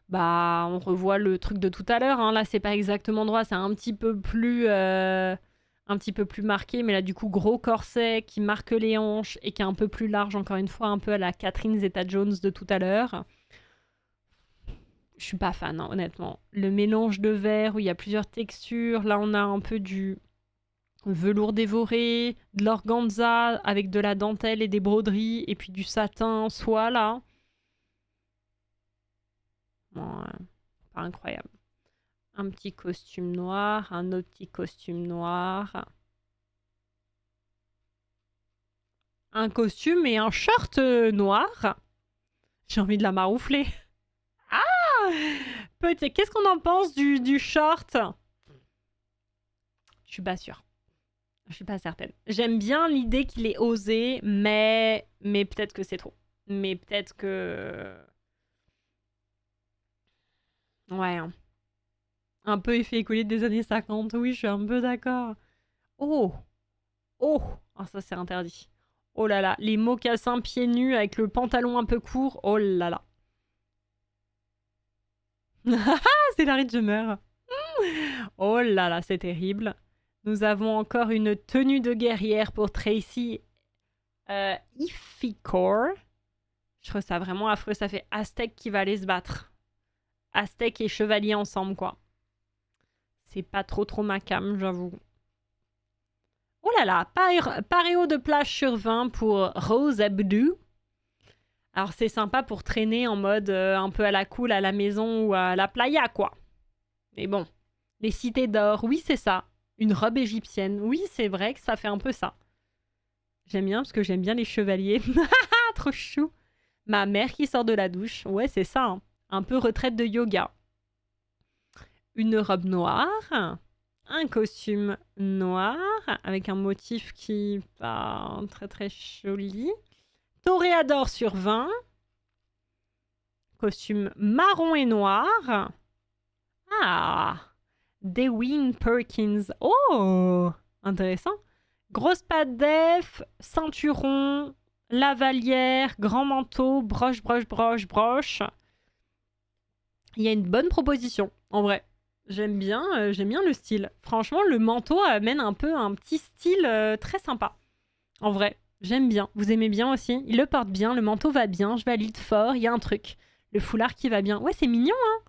Bah, on revoit le truc de tout à l'heure. Hein. Là, c'est pas exactement droit, c'est un petit peu plus marqué. Mais là, du coup, gros corset qui marque les hanches et qui est un peu plus large, encore une fois, un peu à la Catherine Zeta-Jones de tout à l'heure. Je suis pas fan, hein, honnêtement. Le mélange de verre où il y a plusieurs textures. Là, on a un peu du... velours dévoré, de l'organza avec de la dentelle et des broderies, et puis du satin soie, là. Bon, pas incroyable. Un petit costume noir, un autre petit costume noir. Un costume et un short noir. J'ai envie de la maroufler. Ah, peut-être. Qu'est-ce qu'on en pense du short? Je suis pas sûre. Je suis pas certaine. J'aime bien l'idée qu'il ait osé, mais peut-être que c'est trop. Mais peut-être que... Ouais. Hein. Un peu effet écoulé des années 50. Oui, je suis un peu d'accord. Oh. Oh. Ah, ça, c'est interdit. Oh là là. Les mocassins pieds nus avec le pantalon un peu court. Oh là là. C'est la ride, je meurs. Oh là là, c'est terrible. Nous avons encore une tenue de guerrière pour Tracy Ificor. Je trouve ça vraiment affreux. Ça fait Aztèque qui va aller se battre. Aztèque et chevalier ensemble, quoi. C'est pas trop ma cam, j'avoue. Oh là là, paréo de plage sur 20 pour Rose Abdou. Alors c'est sympa pour traîner en mode un peu à la cool à la maison ou à la playa, quoi. Mais bon, les cités d'or, oui c'est ça. Une robe égyptienne, oui c'est vrai que ça fait un peu ça. J'aime bien parce que j'aime bien les chevaliers. Trop chou. Ma mère qui sort de la douche, ouais c'est ça. Hein. Un peu retraite de yoga. Une robe noire. Un costume noir avec un motif qui va très joli. Toréador sur 20. Costume marron et noir. Ah, Deweyne Perkins. Oh, intéressant. Grosse patte def, ceinturon, lavalière, grand manteau, broche, broche, broche, broche. Il y a une bonne proposition, en vrai. J'aime bien le style. Franchement, le manteau amène un peu un petit style très sympa. En vrai, j'aime bien. Vous aimez bien aussi? Il le porte bien, le manteau va bien, je valide fort, il y a un truc. Le foulard qui va bien. Ouais, c'est mignon, hein?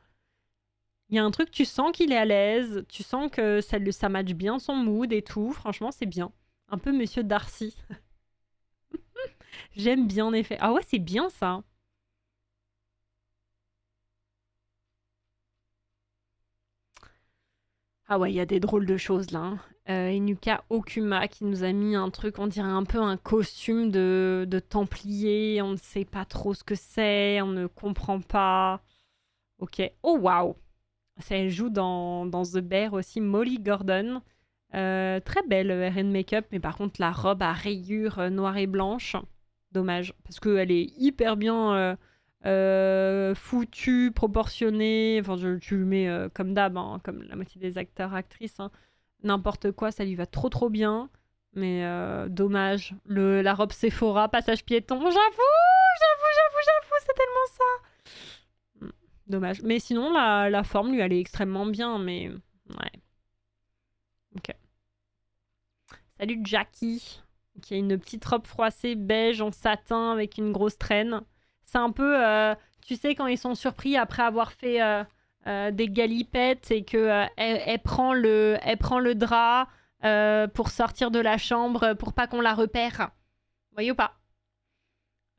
Il y a un truc, tu sens qu'il est à l'aise, tu sens que ça matche bien son mood et tout. Franchement, c'est bien. Un peu Monsieur Darcy. J'aime bien, en effet. Ah ouais, c'est bien, ça. Ah ouais, il y a des drôles de choses là, hein. Inuka Okuma qui nous a mis un truc, on dirait un peu un costume de Templier. On ne sait pas trop ce que c'est, on ne comprend pas. Ok. Oh waouh! Elle joue dans The Bear aussi, Molly Gordon. Très belle RN Makeup, mais par contre la robe à rayures noire et blanche. Dommage, parce qu'elle est hyper bien foutue, proportionnée. Enfin, tu le mets comme d'hab, hein, comme la moitié des acteurs, actrices, hein. N'importe quoi, ça lui va trop trop bien. Mais dommage. La robe Sephora, passage piéton. J'avoue, c'est tellement ça. Dommage. Mais sinon, la forme lui allait extrêmement bien, mais ouais. Ok. Salut Jackie, qui a une petite robe froissée beige en satin avec une grosse traîne. C'est un peu, tu sais, quand ils sont surpris après avoir fait des galipettes et que elle prend le drap pour sortir de la chambre pour pas qu'on la repère. Voyez ou pas?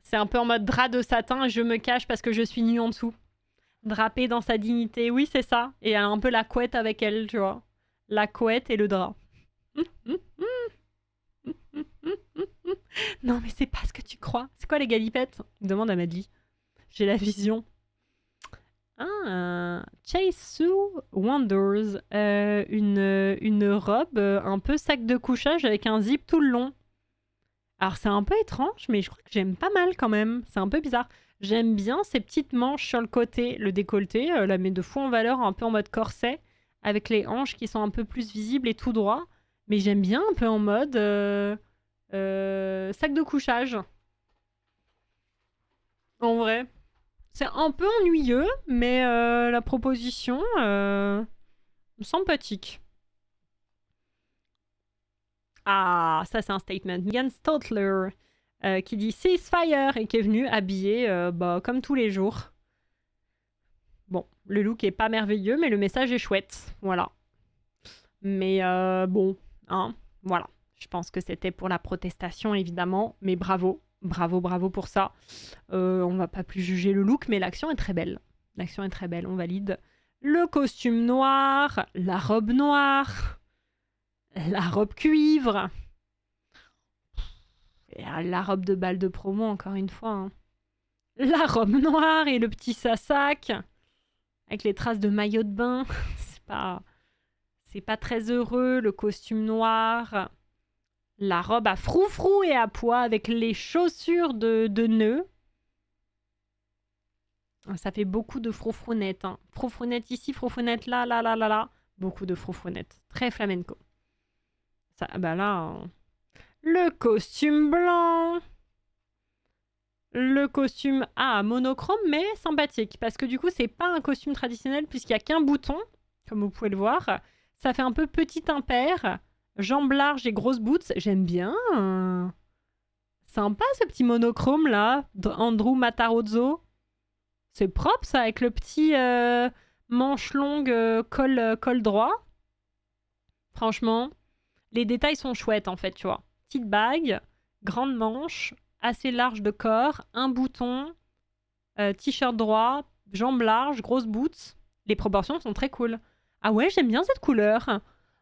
C'est un peu en mode drap de satin, je me cache parce que je suis nue en dessous. Drapée dans sa dignité, oui c'est ça. Et elle a un peu la couette avec elle, tu vois. La couette et le drap. Non, mais c'est pas ce que tu crois. C'est quoi les galipettes? Demande à Madly. J'ai la vision. Ah, Chase Sue Wonders. Une robe un peu sac de couchage avec un zip tout le long. Alors, c'est un peu étrange, mais je crois que j'aime pas mal quand même. C'est un peu bizarre. J'aime bien ces petites manches sur le côté, le décolleté. La met de fou en valeur, un peu en mode corset, avec les hanches qui sont un peu plus visibles et tout droit. Mais j'aime bien un peu en mode sac de couchage. En vrai. C'est un peu ennuyeux, mais la proposition sympathique. Ah, ça c'est un statement. Megan Stotler qui dit ceasefire et qui est venu habillé comme tous les jours. Bon, le look est pas merveilleux, mais le message est chouette. Voilà. Mais bon, hein, voilà. Je pense que c'était pour la protestation, évidemment, mais bravo. Bravo, bravo pour ça. On va pas plus juger le look, mais l'action est très belle. L'action est très belle, on valide. Le costume noir, la robe noire, la robe cuivre, et la robe de bal de promo, encore une fois, hein. La robe noire et le petit sassac, avec les traces de maillot de bain. C'est pas très heureux, le costume noir. La robe à froufrou et à pois avec les chaussures de nœuds. Ça fait beaucoup de froufrounettes, hein. Froufrounette ici, froufrounette là, là, là, là, là. Beaucoup de froufrounettes. Très flamenco. Ça, bah là... hein. Le costume blanc. Le costume monochrome, mais sympathique. Parce que du coup, c'est pas un costume traditionnel puisqu'il n'y a qu'un bouton, comme vous pouvez le voir. Ça fait un peu petit impair. Jambes larges et grosses boots. J'aime bien. Sympa ce petit monochrome là. Andrew Matarozzo. C'est propre ça, avec le petit manche longue, col droit. Franchement, les détails sont chouettes en fait, tu vois. Petite bague, grande manche, assez large de corps, un bouton, t-shirt droit, jambes larges, grosses boots. Les proportions sont très cool. Ah ouais, j'aime bien cette couleur.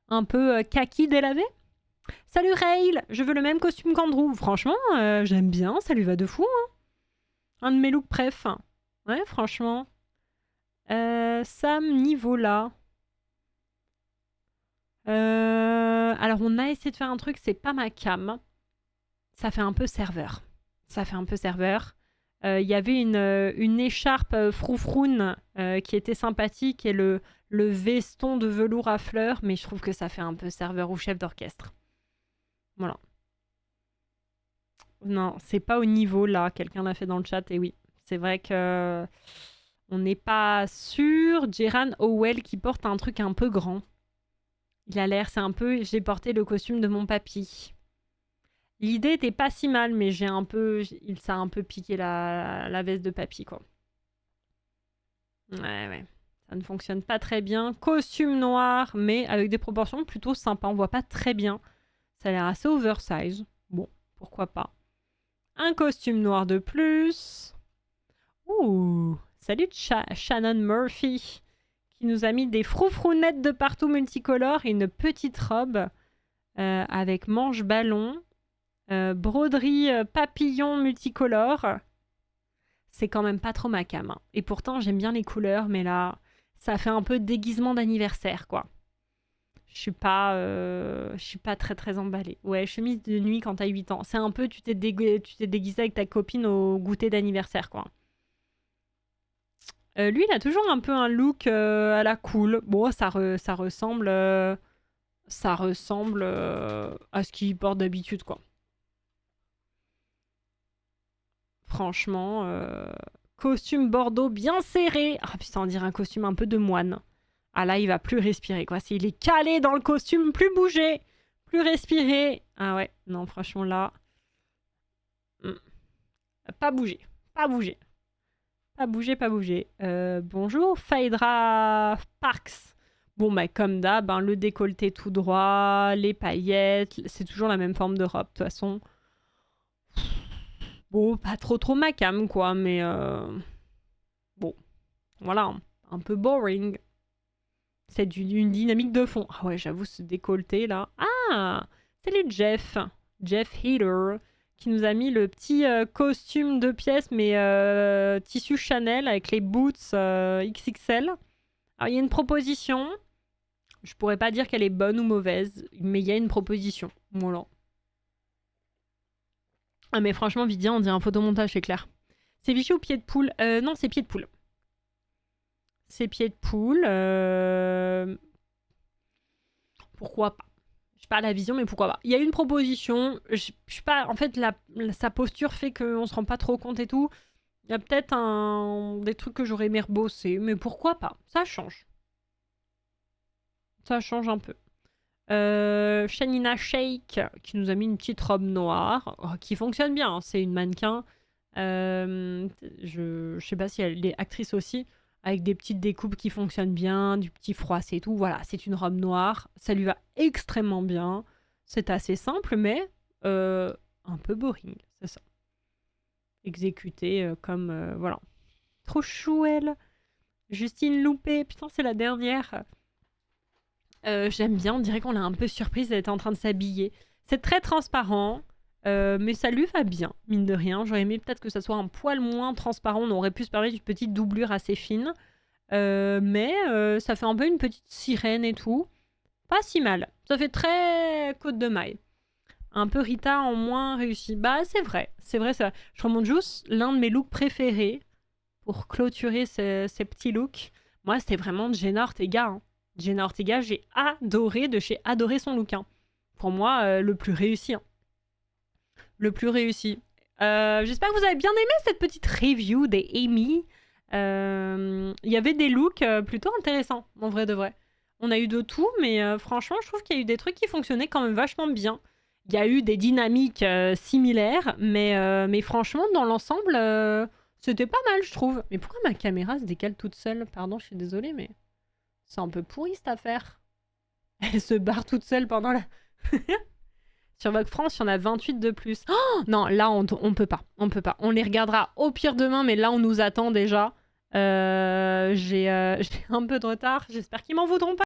Un peu kaki délavé. Salut Rail, je veux le même costume qu'Andrew. Franchement, j'aime bien, ça lui va de fou, hein. Un de mes looks préf. Ouais, franchement. Sam, niveau là. Alors, on a essayé de faire un truc, c'est pas ma cam. Ça fait un peu serveur. Ça fait un peu serveur. Il y avait une écharpe froufroune qui était sympathique et le veston de velours à fleurs, mais je trouve que ça fait un peu serveur ou chef d'orchestre. Voilà. Non, c'est pas au niveau là. Quelqu'un l'a fait dans le chat et oui, c'est vrai que on n'est pas sûr. Jeran Howell qui porte un truc un peu grand. Il a l'air, c'est un peu. J'ai porté le costume de mon papy. L'idée était pas si mal, mais j'ai un peu, ça a un peu piqué la veste de papy quoi. Ouais. Ça ne fonctionne pas très bien. Costume noir, mais avec des proportions plutôt sympas. On voit pas très bien. Ça a l'air assez oversize. Bon, pourquoi pas. Un costume noir de plus. Ouh, salut Shannon Murphy, qui nous a mis des froufrounettes de partout multicolores et une petite robe avec manche ballon, broderie papillon multicolore. C'est quand même pas trop ma cam. Hein. Et pourtant, j'aime bien les couleurs, mais là, ça fait un peu déguisement d'anniversaire, quoi. Je suis pas très très emballée. Ouais, chemise de nuit quand t'as 8 ans. C'est un peu, tu t'es déguisé avec ta copine au goûter d'anniversaire, quoi. Lui, il a toujours un peu un look à la cool. Bon, ça ressemble à ce qu'il porte d'habitude, quoi. Franchement, costume bordeaux bien serré. Ah putain, on dirait un costume un peu de moine. Ah là, il va plus respirer, quoi. S'il est calé dans le costume, plus bouger, plus respirer. Ah ouais, non, franchement, là... Pas bouger, pas bouger. Pas bouger. Bonjour, Phaedra Parks. Bon, bah, comme d'hab, hein, le décolleté tout droit, les paillettes, c'est toujours la même forme de robe, de toute façon. Bon, pas trop ma cam, quoi, mais... Bon, voilà, un peu boring. C'est une dynamique de fond. Ah ouais, j'avoue, ce décolleté, là. Ah, salut Jeff. Jeff Heater, qui nous a mis le petit costume de pièces, mais tissu Chanel, avec les boots XXL. Alors, il y a une proposition. Je pourrais pas dire qu'elle est bonne ou mauvaise, mais il y a une proposition. Voilà. Ah, mais franchement, Vidia, on dirait un photomontage, c'est clair. C'est Vichy ou pied de poule Non, c'est pied de poule. C'est pied de poule. Pourquoi pas? Je sais pas la vision, mais pourquoi pas? Il y a une proposition. Je sais pas. En fait, sa posture fait qu'on se rend pas trop compte et tout. Il y a peut-être des trucs que j'aurais aimé rebosser, mais pourquoi pas? Ça change. Ça change un peu. Shanina Shake qui nous a mis une petite robe noire qui fonctionne bien. Hein. C'est une mannequin. Je sais pas si elle est actrice aussi. Avec des petites découpes qui fonctionnent bien, du petit froissé et tout. Voilà, c'est une robe noire. Ça lui va extrêmement bien. C'est assez simple, mais un peu boring. C'est ça. Exécuté comme... voilà. Trop chou, elle. Justine Loupé. Putain, c'est la dernière. J'aime bien, on dirait qu'on l'a un peu surprise d'être en train de s'habiller. C'est très transparent, mais ça lui va bien, mine de rien. J'aurais aimé peut-être que ça soit un poil moins transparent, on aurait pu se permettre une petite doublure assez fine. Mais ça fait un peu une petite sirène et tout. Pas si mal. Ça fait très Côte de Maille. Un peu Rita en moins réussi. Bah c'est vrai, c'est vrai. Je remonte juste l'un de mes looks préférés pour clôturer ces petits looks. Moi, c'était vraiment Jenna Ortega. Hein. Jenna Ortega, j'ai adoré son look. Hein. Pour moi, le plus réussi. Hein. Le plus réussi. J'espère que vous avez bien aimé cette petite review des Amy. Il y avait des looks plutôt intéressants, en vrai de vrai. On a eu de tout, mais franchement, je trouve qu'il y a eu des trucs qui fonctionnaient quand même vachement bien. Il y a eu des dynamiques similaires, mais franchement, dans l'ensemble, c'était pas mal, je trouve. Mais pourquoi ma caméra se décale toute seule? Pardon, je suis désolée, mais c'est un peu pourri cette affaire. Elle se barre toute seule pendant la... Sur Vogue France, il y en a 28 de plus. Oh non, là, on peut pas. On peut pas. On les regardera au pire demain, mais là, on nous attend déjà. J'ai un peu de retard. J'espère qu'ils m'en voudront pas.